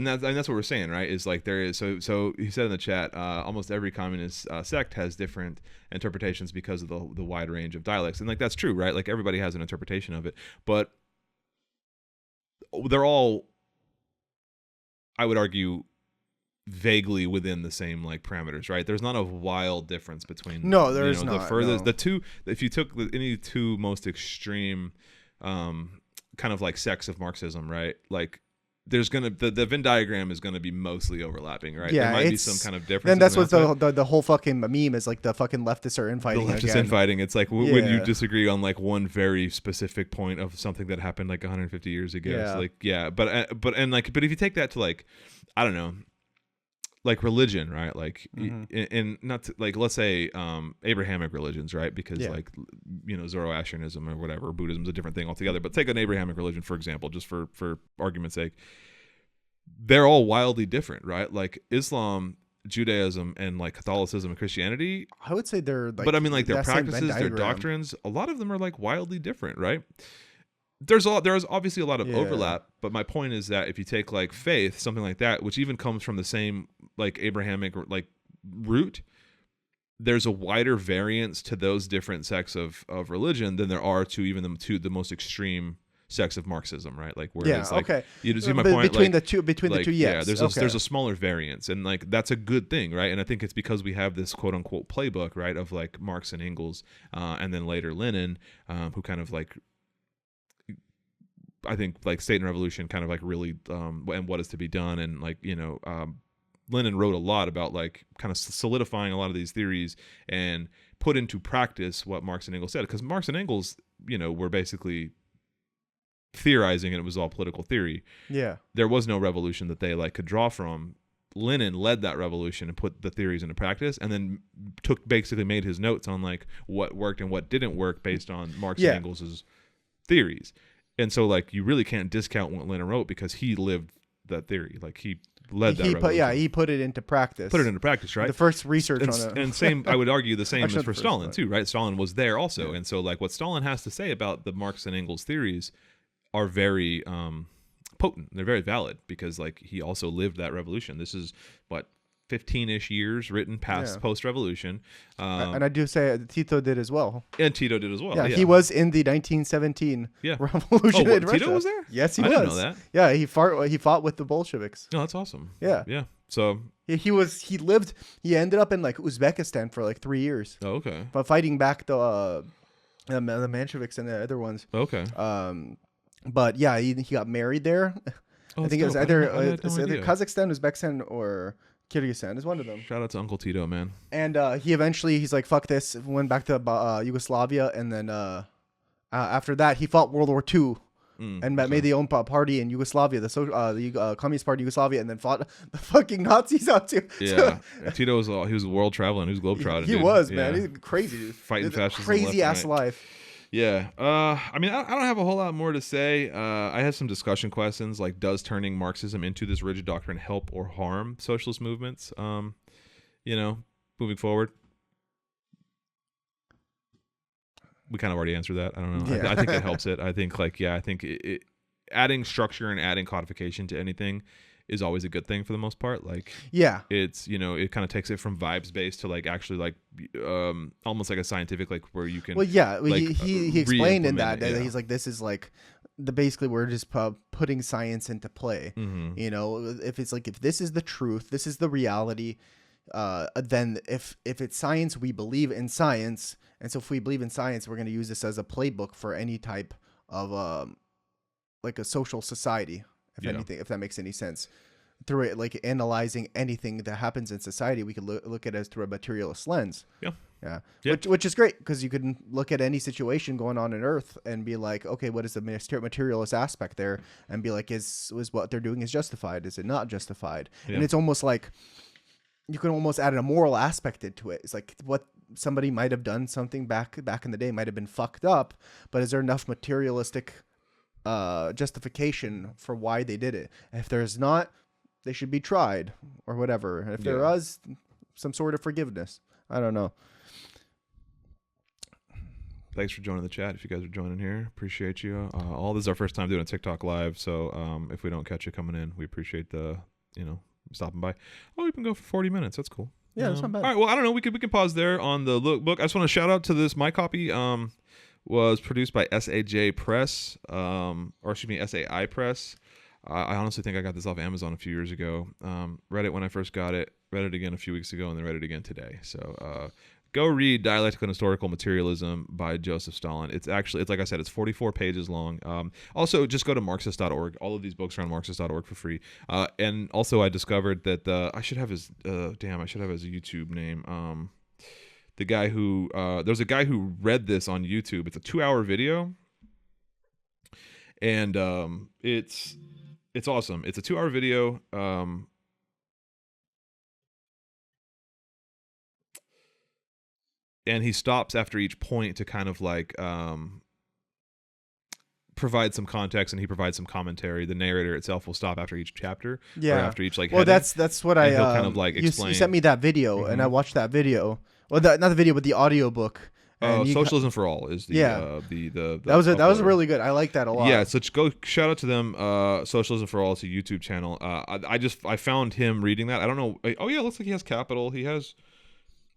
that's what we're saying, right? Is like there is so he said in the chat, almost every communist sect has different interpretations because of the wide range of dialects, and like that's true, right? Like everybody has an interpretation of it, but they're all, I would argue, vaguely within the same like parameters, right? There's not a wild difference between there's not the furthest the two. If you took any two most extreme kind of like sects of Marxism, right? Like there's gonna the Venn diagram is gonna be mostly overlapping, right? Yeah, there might be some kind of difference. Then that's what the whole fucking meme is, like the fucking leftists are infighting. The leftists infighting. It's like when you disagree on like one very specific point of something that happened like 150 years ago. Yeah. So like but if you take that to like, I don't know, like religion, right? Like, and not to, like, let's say Abrahamic religions, right? Because like, Zoroastrianism or whatever, Buddhism is a different thing altogether. But take an Abrahamic religion, for example, just for argument's sake. They're all wildly different, right? Like Islam, Judaism, and like Catholicism and Christianity. I would say they're like, but I mean, like their practices, their doctrines, a lot of them are like wildly different, right? There is obviously a lot of overlap, but my point is that if you take like faith, something like that, which even comes from the same like Abrahamic like root, there's a wider variance to those different sects of religion than there are to even the most extreme sects of Marxism, right? Like where it's like, you see my point? Between the two, yes. There's a smaller variance, and like that's a good thing, right? And I think it's because we have this quote unquote playbook, right, of like Marx and Engels, and then later Lenin, who kind of like, I think like State and Revolution kind of like really and what is to be done, and like Lenin wrote a lot about like kind of solidifying a lot of these theories and put into practice what Marx and Engels said, because Marx and Engels were basically theorizing, and it was all political theory. Yeah, there was no revolution that they like could draw from. Lenin led that revolution and put the theories into practice, and then basically made his notes on like what worked and what didn't work based on Marx and Engels's theories. And so, like, you really can't discount what Lenin wrote, because he lived that theory. Like, he led that revolution. He put it into practice. Right? The first research on it. And same, I would argue the same is for Stalin, too, right? Stalin was there also. Yeah. And so, like, what Stalin has to say about the Marx and Engels theories are very potent. They're very valid, because, like, he also lived that revolution. This is, 15-ish years written post-revolution. And I do say Tito did as well. And Tito did as well. Yeah, he was in the 1917 revolution in Russia. Tito was there? Yes, he was. I didn't know that. Yeah, he fought with the Bolsheviks. Oh, that's awesome. Yeah. Yeah. So he ended up in like Uzbekistan for like 3 years. Oh, okay. But fighting back the Mensheviks and the other ones. Okay. But yeah, he got married there. Oh, I think it was either Kazakhstan, Uzbekistan, or Kyrgyzstan is one of them. Shout out to Uncle Tito, man. And he's like, fuck this, went back to Yugoslavia, and then after that he fought World War II. And made the own party in Yugoslavia, the Communist Party of Yugoslavia, and then fought the fucking Nazis out too. Yeah, Tito was he was a world traveler and he was globetrotting. He was, man. He's crazy. Fighting fascism. Crazy ass life. Yeah. I mean, I don't have a whole lot more to say. I have some discussion questions like, does turning Marxism into this rigid doctrine help or harm socialist movements? Moving forward. We kind of already answered that. I don't know. Yeah. I think it helps it. I think I think it adding structure and adding codification to anything is always a good thing for the most part. Like, yeah, it's, it kind of takes it from vibes based to like actually like almost like a scientific, like where you can. Well, yeah, like, he explained in that yeah. he's like, this is like basically we're just putting science into play. Mm-hmm. If it's like, if this is the truth, this is the reality. Then if it's science, we believe in science. And so if we believe in science, we're going to use this as a playbook for any type of like a social society, if that makes any sense. Through it, like analyzing anything that happens in society, we can look at it as through a materialist lens. Yeah. Which is great, because you can look at any situation going on in Earth and be like, okay, what is the materialist aspect there? And be like, is what they're doing is justified? Is it not justified? Yeah. And it's almost like you can almost add a moral aspect into it. It's like, what somebody might have done something back in the day might have been fucked up, but is there enough materialistic justification for why they did it? And if there's not, they should be tried or whatever. And if there is, some sort of forgiveness. I don't know. Thanks for joining the chat. If you guys are joining here, appreciate you. All this is our first time doing a TikTok live, so if we don't catch you coming in, we appreciate the stopping by. Oh, we can go for 40 minutes. That's cool. Yeah, that's not bad. All right, well, I don't know. We can pause there on the book. I just want to shout out to this. My copy was produced by SAJ Press, SAI Press. I honestly think I got this off Amazon a few years ago. Read it when I first got it. Read it again a few weeks ago, and then read it again today. So go read Dialectical and Historical Materialism by Joseph Stalin. It's like I said, it's 44 pages long. Also, just go to Marxist.org. All of these books are on Marxist.org for free. And also, I discovered that I should have his YouTube name. The guy who there's a guy who read this on YouTube. It's a 2-hour video, and it's awesome. It's a 2-hour video. And he stops after each point to kind of like provide some context, and he provides some commentary. The narrator itself will stop after each chapter. Or after each like. Well, heading, that's what he'll kind of like explain. You sent me that video, and I watched that video. Well, not the video, but the audiobook. Socialism for All is the that was really good. I like that a lot. Yeah, so go shout out to them. Socialism for All is a YouTube channel. I found him reading that. I don't know. Oh yeah, it looks like he has Capital. He has.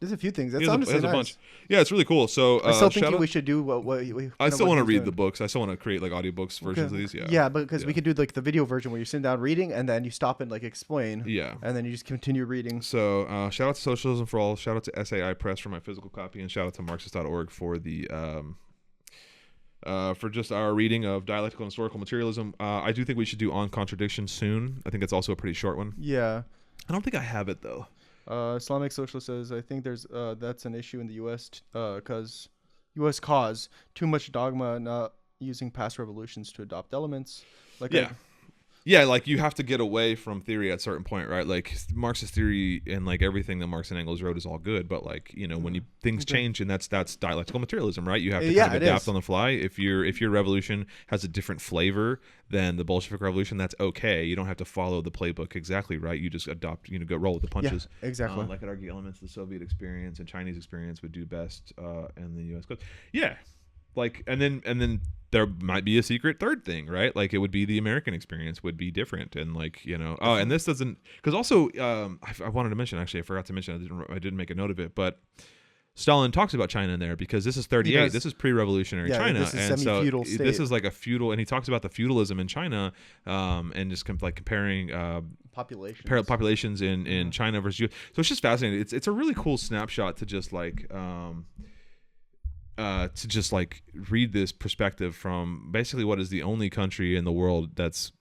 There's a few things. That's honestly nice. A bunch. Yeah, it's really cool. So I still think we should do what I still want to read the books. I still want to create like audiobooks versions of these. Yeah, because we could do like the video version where you're sitting down reading, and then you stop and like explain. Yeah. And then you just continue reading. So shout out to Socialism for All. Shout out to SAI Press for my physical copy, and shout out to Marxist.org for the for just our reading of Dialectical and Historical Materialism. I do think we should do On Contradiction soon. I think it's also a pretty short one. Yeah. I don't think I have it though. Islamic Socialist says, I think there's that's an issue in the U.S. Because U.S. cause too much dogma, not using past revolutions to adopt elements. Yeah, like you have to get away from theory at a certain point, right? Like Marxist theory and like everything that Marx and Engels wrote is all good, but like when things change, and that's dialectical materialism, right? You have to kind of adapt on the fly. If your revolution has a different flavor than the Bolshevik Revolution, that's okay. You don't have to follow the playbook exactly, right? You just adopt, go roll with the punches. Yeah, exactly. I could argue elements of the Soviet experience and Chinese experience would do best in the U.S. Coast. Yeah, like and then there might be a secret third thing, right? Like it would be the American experience would be different, and like and this doesn't, because also I wanted to mention, actually I forgot to mention, I didn't make a note of it, but Stalin talks about China in there because this is 38. This is pre-revolutionary China, this is and so state. This is like a feudal, and he talks about the feudalism in China, and just like comparing populations in China versus US. So it's just fascinating. It's a really cool snapshot to just like read this perspective from basically what is the only country in the world that's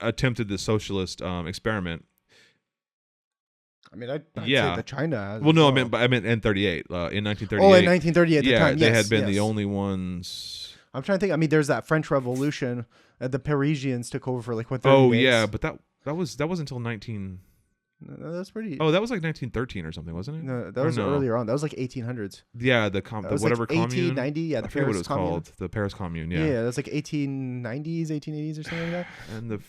attempted this socialist experiment I mean, I'd say Yeah. that China has. Well, as no, well. I meant in 38. In 1938. Oh, in 1938 at the yeah, time. they Yes, had been the yes. only ones. I'm trying to think. I mean, there's that French Revolution. The Parisians took over for like what 30 Oh days. yeah, but that was until 19. No, that's pretty. Oh, that was like 1913 or something, wasn't it? No, that was earlier on. That was like 1800s. Yeah, the That was whatever like commune. 1890. Yeah, the I forget what Paris it was Commune. called. The Paris Commune. Yeah, Yeah. that's like 1890s, 1880s, or something like that. And the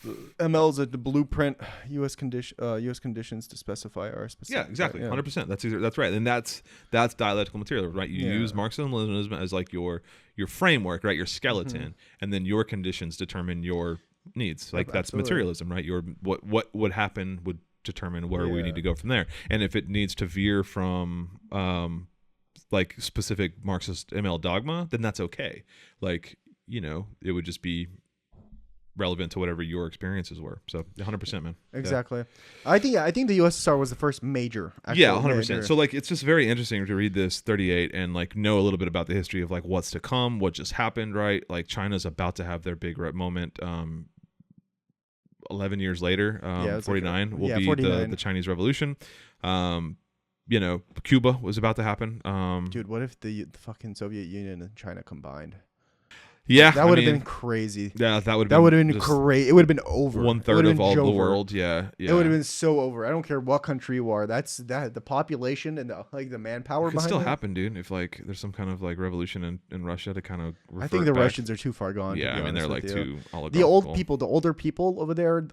ML's the blueprint. U.S. conditions to specify our specific. yeah, exactly, yeah. 100%. That's right, and that's dialectical materialism, right? You Yeah. use Marxism-Leninism as like your framework, right? Your skeleton, and then your conditions determine your needs. Like that's Absolutely. materialism, right? Your what would happen would determine where we need to go from there. And if it needs to veer from like specific Marxist ML dogma, then that's okay. Like, it would just be relevant to whatever your experiences were. So 100%, man. Exactly. Yeah. I think the USSR was the first major. Yeah, 100%. So like, it's just very interesting to read this 38 and like know a little bit about the history of like what's to come, what just happened, right? Like China's about to have their big moment. 11 years later, 49 will be 49. the Chinese Revolution. Cuba was about to happen. Dude, what if the fucking Soviet Union and China combined? Yeah, that would have been crazy. Yeah, that would have been crazy. It would have been over. 1/3 of all the world. Yeah. It would have been so over. I don't care what country you are. The population and the manpower. It could still happen, dude. If like there's some kind of like revolution in Russia to kind of. I think the Russians are too far gone. Yeah, I mean they're like too oligarchical. The older people over there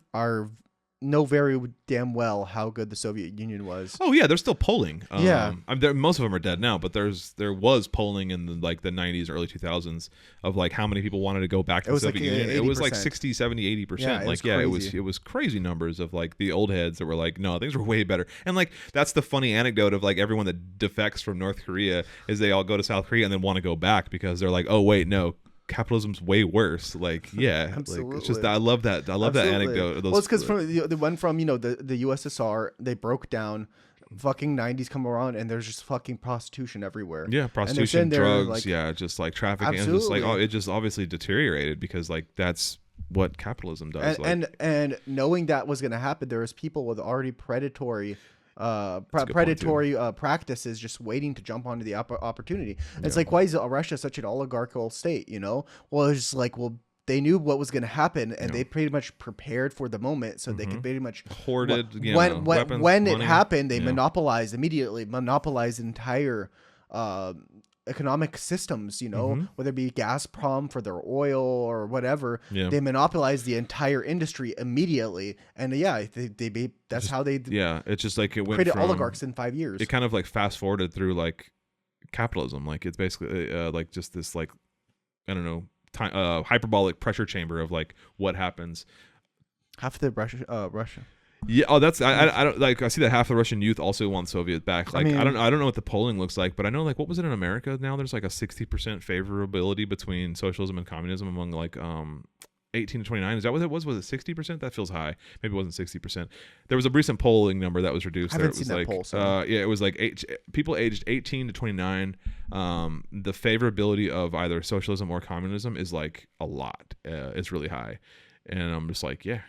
know very damn well how good the Soviet Union was. Oh yeah, they're still polling. Yeah, most of them are dead now, but there was polling in the 90s, early 2000s of like how many people wanted to go back to the Soviet Union. 80%. It was like 60, 70, 80%. It was crazy numbers of like the old heads that were like, no, things were way better. And like that's the funny anecdote of like everyone that defects from North Korea is they all go to South Korea and then want to go back because they're like, oh wait, no. Capitalism's way worse. Like, yeah, absolutely. Like, it's just I love that. I love that anecdote. Well, it's because the one from the USSR, they broke down. Fucking 90s come around and there's just fucking prostitution everywhere. Yeah, prostitution, drugs, like, just like trafficking. Absolutely. And just like it just obviously deteriorated because like that's what capitalism does. And knowing that was going to happen, there was people with already predatory practices just waiting to jump onto the opportunity. It's like, why is Russia such an oligarchical state? Well, it's just like, they knew what was going to happen and they pretty much prepared for the moment, so they could pretty much hoarded when money. It happened, they monopolized the entire economic systems, whether it be Gazprom for their oil or whatever. They monopolized the entire industry immediately, and how they it's just like it went created from oligarchs in 5 years. It kind of like fast forwarded through like capitalism, like it's basically like just this like I don't know hyperbolic pressure chamber of like what happens. Half the Russia. Yeah. Oh, that's I don't like. I see that half the Russian youth also want Soviet back. Like I don't know what the polling looks like, but I know like what was it in America? Now there's like a 60% favorability between socialism and communism among like 18 to 29. Is that what it was? Was it 60%? That feels high. Maybe it wasn't 60%. There was a recent polling number that was reduced. I haven't seen that poll. It was like people aged 18 to 29. The favorability of either socialism or communism is like a lot. It's really high, and I'm just like, yeah.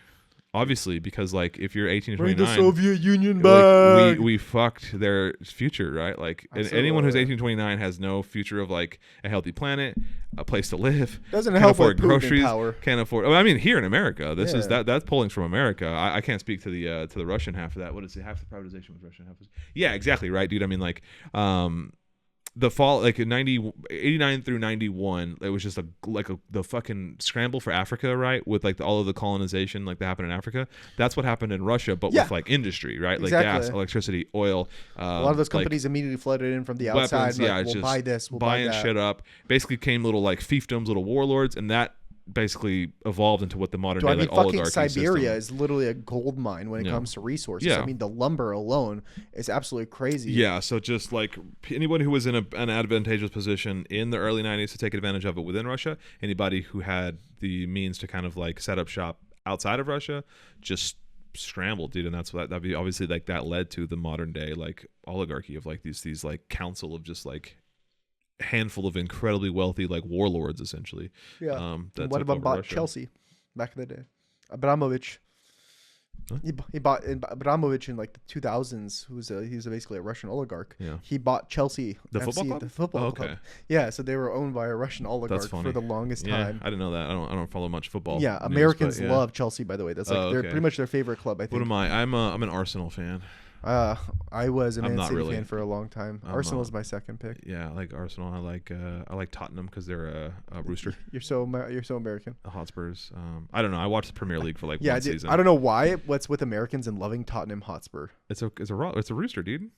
Obviously, because like if you're 18 to 29, bring the Soviet Union back. Like, we fucked their future, right? Like anyone who's 18 to 29 has no future of like a healthy planet, a place to live. Doesn't can't help afford with groceries. Power. Can't afford. I mean, here in America, this is that's polling's from America. I can't speak to the Russian half of that. What is it? Half the privatization was Russian, half was. Yeah, exactly right, dude. I mean, like the fall, like in 89 through 91, it was just the fucking scramble for Africa, right? With like all of the colonization like that happened in Africa. That's what happened in Russia, but with like industry, right? Like gas, electricity, oil. A lot of those companies immediately flooded in from the outside. Weapons, we'll buy this, we'll buying buy that. shit up. Basically came little like fiefdoms, little warlords, and that basically evolved into what the modern day like fucking oligarchy Siberia system. is literally a gold mine when it comes to resources. I mean, the lumber alone is absolutely crazy. Yeah, so just like anybody who was in an advantageous position in the early 90s to take advantage of it within Russia, anybody who had the means to kind of like set up shop outside of Russia just scrambled, dude. And that's what that'd be obviously like that led to the modern day like oligarchy of like these like council of just like handful of incredibly wealthy like warlords essentially. What about Chelsea back in the day? Abramovich. He bought Abramovich in like the 2000s. He was basically a Russian oligarch. Yeah. He bought Chelsea, The FC, football club. the football club. Yeah, so they were owned by a Russian oligarch for the longest time. I didn't know that. I don't follow much football. Yeah, Americans love Chelsea. By the way, that's like they're pretty much their favorite club. I think. What am I? I'm an Arsenal fan. I was a Man City really. fan for a long time. Arsenal's my second pick. Yeah, I like Arsenal. I like Tottenham because they're a rooster. You're so American. The Hotspurs. I don't know. I watched the Premier League for like one season. I don't know what's with Americans and loving Tottenham Hotspur. It's a rooster, dude.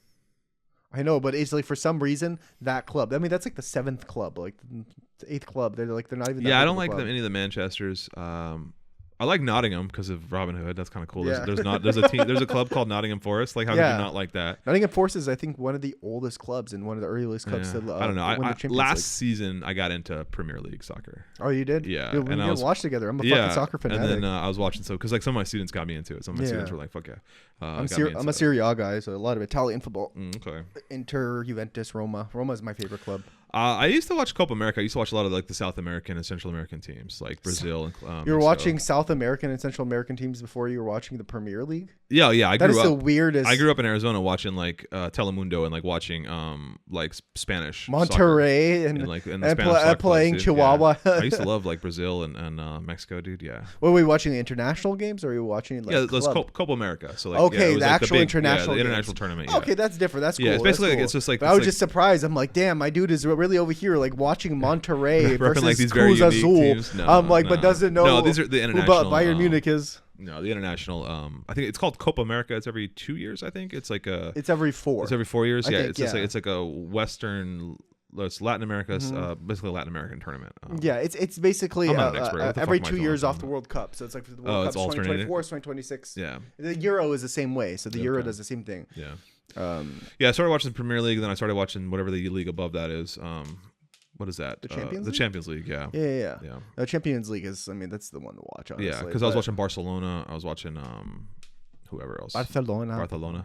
I know, but it's like for some reason that club. I mean, that's like the 7th club, like the 8th club. They're not even. Yeah, I don't like any of the Manchesters. I like Nottingham because of Robin Hood. That's kind of cool. Yeah. There's a club called Nottingham Forest. Like, how could you not like that? Nottingham Forest is, I think, one of the oldest clubs and one of the earliest clubs to I don't know. win the Champions Last League. season, I got into Premier League soccer. Oh, you did? Yeah. Dude, we didn't watch together. I'm a fucking soccer fanatic. And then I was watching because like some of my students got me into it. Some of my students were like, "Fuck yeah." I'm a Serie A guy, so a lot of Italian football. Okay. Inter, Juventus, Roma. Roma is my favorite club. I used to watch Copa America. I used to watch a lot of like the South American and Central American teams, like Brazil. You were watching South American and Central American teams before you were watching the Premier League? Yeah. That is the weirdest. I grew up in Arizona watching like Telemundo and like watching like Spanish Monterrey and playing Chihuahua. Yeah. I used to love like Brazil and Mexico, dude. Yeah. Were we watching the international games or were you watching like those Copa America? So like okay, the actual international international tournament. Yeah. Okay, that's different. That's cool. Yeah, it's basically cool. like it's just like. But I was just surprised. I'm like, damn, my dude is really over here like watching Monterrey versus like these Cruz very Azul. But doesn't know. No, these are the international. Who Bayern Munich is. No, the international. I think it's called Copa America. It's every 2 years. I think it's like a. It's every 4. It's every 4 years. Yeah, think, it's like a Western. It's Latin America, basically a Latin American tournament. It's basically I'm not an expert. every 2 years off the World Cup. So it's like the World Cup's 2024, 2026. Yeah. The Euro is the same way. So the Euro does the same thing. Yeah. I started watching the Premier League, then I started watching whatever the league above that is. What is that? The Champions League? The Champions League, yeah. Yeah. The Champions League is, I mean, that's the one to watch, honestly. Yeah, because I was watching Barcelona. I was watching whoever else. Barcelona.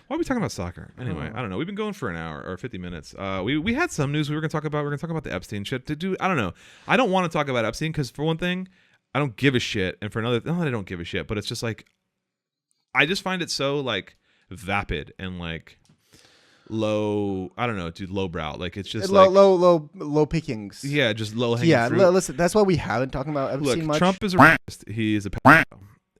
Why are we talking about soccer? Anyway, I don't know. We've been going for an hour or 50 minutes. We had some news we were going to talk about. We're going to talk about the Epstein shit. I don't know. I don't want to talk about Epstein because for one thing, I don't give a shit. And for another, not that I don't give a shit, but it's just like, I just find it so like vapid and like low. I don't know, dude. Lowbrow. Like it's just low pickings. Yeah, just low hanging fruit. Listen. That's why we haven't talked about Epstein much. Trump is a racist. He is a pedophile.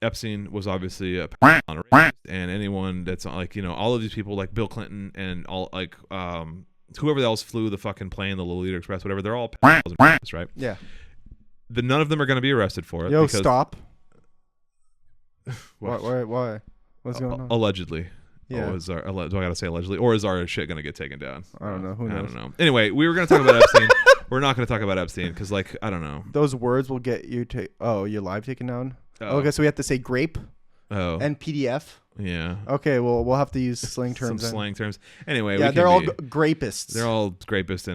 Epstein was obviously a pedophile, and anyone that's like all of these people like Bill Clinton and all like whoever else flew the fucking plane, the Lolita Express, whatever. They're all pedophiles and rapists, right? Yeah. None of them are going to be arrested for it. Yo, stop. Why? What's going on? Allegedly. Yeah. Do I gotta say allegedly, or is our shit gonna get taken down? I don't know. Who knows? I don't know. Anyway, we were gonna talk about Epstein. We're not gonna talk about Epstein because, like, I don't know. Those words will get you your live taken down. Okay, so we have to say grape. And PDF. Yeah. Okay, well, we'll have to use slang terms. Some slang terms. Anyway, yeah, they're all grapists. They're all grapists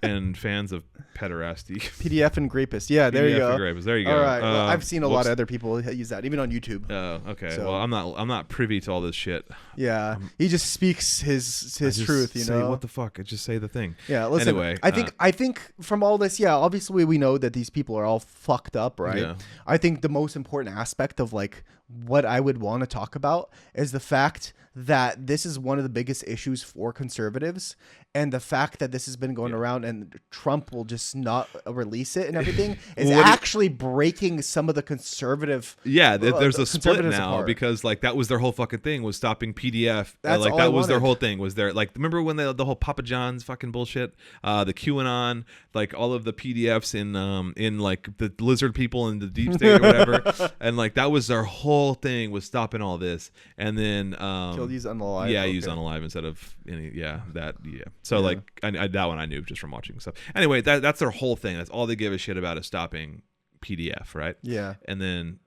and fans of pederasty. PDF and grapist. Yeah, there you go. Grapists. There you go. All right. Well, I've seen a lot of other people use that, even on YouTube. Oh, okay. So, well, I'm not privy to all this shit. Yeah, he just speaks his truth. What the fuck? I just say the thing. Yeah. Listen. Anyway, I think from all this, obviously we know that these people are all fucked up, right? Yeah. I think the most important aspect of like what I would want to talk about is the fact that this is one of the biggest issues for conservatives, and the fact that this has been going around and Trump will just not release it and everything is actually breaking some of the conservative. Yeah, there's a split now because like that was their whole fucking thing was stopping PDF. That's like all that I was wanted. their whole thing was there. Like remember when the whole Papa John's fucking bullshit, the QAnon, like all of the PDFs in like the lizard people in the deep state or whatever, and like that was their whole thing was stopping all this, and then use unalive. Yeah, use unalive instead of any. Yeah, that. Yeah. So like I that one I knew just from watching stuff. Anyway, that's their whole thing. That's all they give a shit about is stopping PDF, right? Yeah. And then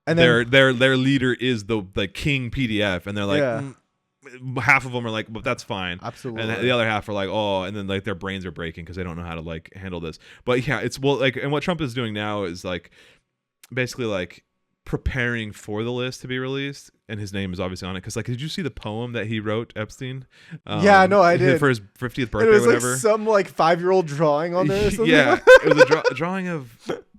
their leader is the king PDF, and they're like. Half of them are like, but that's fine. Absolutely. And the other half are like, oh, and then like their brains are breaking because they don't know how to like handle this. But yeah, it's like, and what Trump is doing now is like, basically like preparing for the list to be released, and his name is obviously on it. Because like, did you see the poem that he wrote, Epstein? Yeah, no, I did for his 50th birthday. It was or whatever. like some like 5-year-old drawing on there. Or something. Yeah, it was a drawing of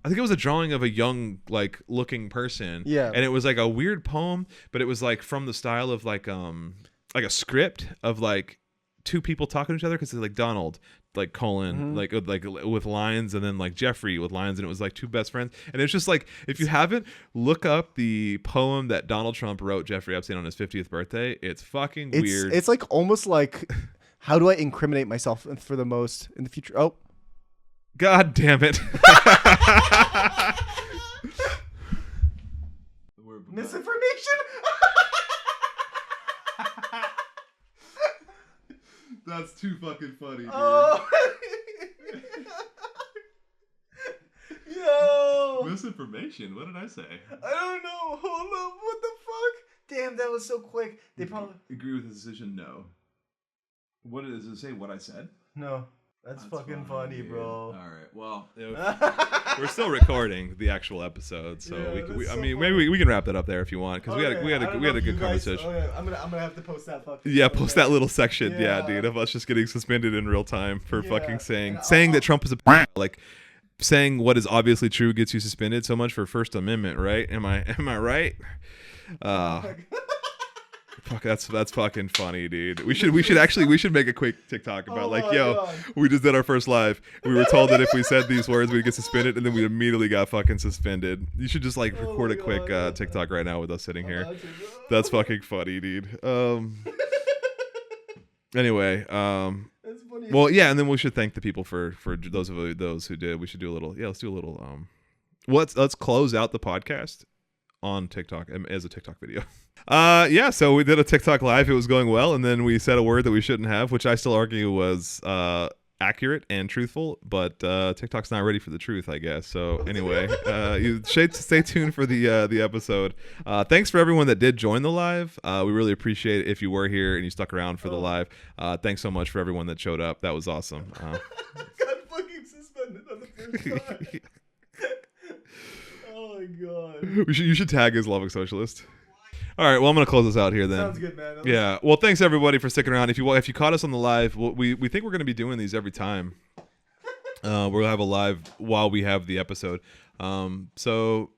I think it was a drawing of a young like looking person. Yeah. And it was like a weird poem, but it was like from the style of like a script of like two people talking to each other, because it's like Donald like colon like with lines, and then like Jeffrey with lines, and it was like two best friends. And it's just like, if you haven't, look up the poem that Donald Trump wrote Jeffrey Epstein on his 50th birthday. It's fucking weird. It's like almost like, how do I incriminate myself for the most in the future? Oh, God damn it. misinformation. That's too fucking funny, dude. Oh. Yo. Misinformation? What did I say? I don't know. Hold up. What the fuck? Damn, that was so quick. They probably agree with the decision. No. What does it say? What I said? No. That's fucking funny, bro. All right. Well, we're still recording the actual episode, so yeah, maybe we can wrap that up there if you want, because we had a good conversation. I'm gonna have to post that fucking. Yeah, post that little section. Yeah, dude, of us just getting suspended in real time for fucking saying that Trump is a like. Saying what is obviously true gets you suspended so much for First Amendment, right? Am I right? Fuck, that's fucking funny, dude. We should make a quick TikTok about God. We just did our first live. We were told that if we said these words we'd get suspended, and then we immediately got fucking suspended. You should just like record a quick TikTok right now with us sitting here. That's fucking funny, dude. Anyway, well, yeah, and then we should thank the people for those who did. We should do a little. Yeah, let's do a little. Let's close out the podcast on TikTok as a TikTok video. Yeah, so we did a TikTok live. It was going well, and then we said a word that we shouldn't have, which I still argue was accurate and truthful, but TikTok's not ready for the truth, I guess. So anyway, you should stay tuned for the episode. Thanks for everyone that did join the live. We really appreciate it if you were here and you stuck around for the live. Thanks so much for everyone that showed up. That was awesome. Got fucking suspended on the first time. Oh my god. You should tag Islamic Socialist. All right, well, I'm going to close this out here then. Sounds good, man. Yeah, well, thanks everybody for sticking around. If you caught us on the live, we think we're going to be doing these every time. We'll have a live while we have the episode. So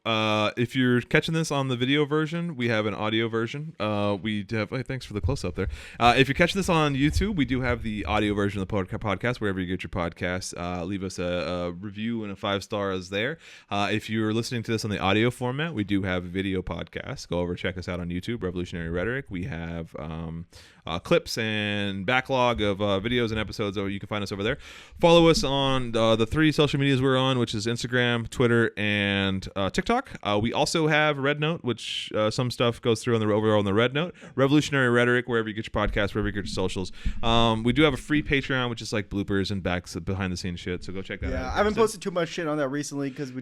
if you're catching this on the video version, we have an audio version. We have, thanks for the close up there. If you're catching this on YouTube, we do have the audio version of the podcast, wherever you get your podcasts. Leave us a review and a 5 stars there. If you're listening to this on the audio format, we do have a video podcast. Go over, check us out on YouTube, Revolutionary Rhetoric. We have clips and backlog of videos and episodes. You can find us over there. Follow us on the 3 social medias we're on, which is Instagram, Twitter, and TikTok. We also have Red Note, which some stuff goes through over on the Red Note. Revolutionary Rhetoric, wherever you get your podcasts, wherever you get your socials. We do have a free Patreon, which is like bloopers and behind the scenes shit. So go check that out. Yeah, I haven't posted too much shit on that recently because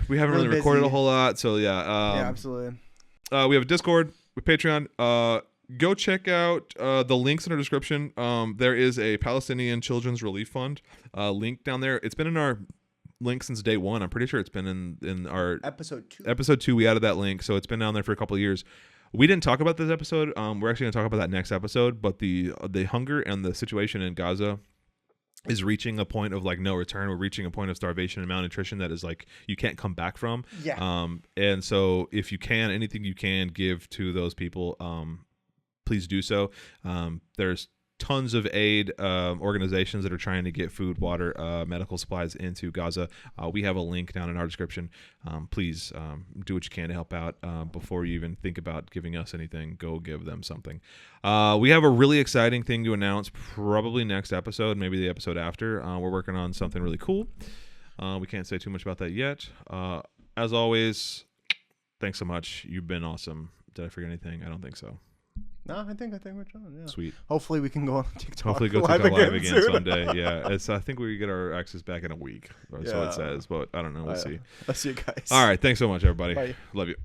we haven't really recorded a whole lot. So yeah. Yeah, absolutely. We have a Discord with Patreon. Go check out the links in our description. There is a Palestinian Children's Relief Fund link down there. It's been in our link since day one. I'm pretty sure it's been in our episode 2. Episode 2, we added that link, so it's been down there for a couple of years. We didn't talk about this episode. We're actually going to talk about that next episode. But the hunger and the situation in Gaza is reaching a point of like no return. We're reaching a point of starvation and malnutrition that is like you can't come back from. Yeah. And so if you can, anything you can give to those people, please do so. There's tons of aid organizations that are trying to get food, water, medical supplies into Gaza. We have a link down in our description. Please do what you can to help out. Before you even think about giving us anything, go give them something. We have a really exciting thing to announce probably next episode, maybe the episode after. We're working on something really cool. We can't say too much about that yet. As always, thanks so much. You've been awesome. Did I forget anything? I don't think so. No, I think we're done. Yeah. Sweet. Hopefully we can go on TikTok. Hopefully go TikTok live again someday. Yeah. I think we get our access back in a week. That's what it says. But I don't know. We'll see. I'll see you guys. All right. Thanks so much, everybody. Bye. Love you.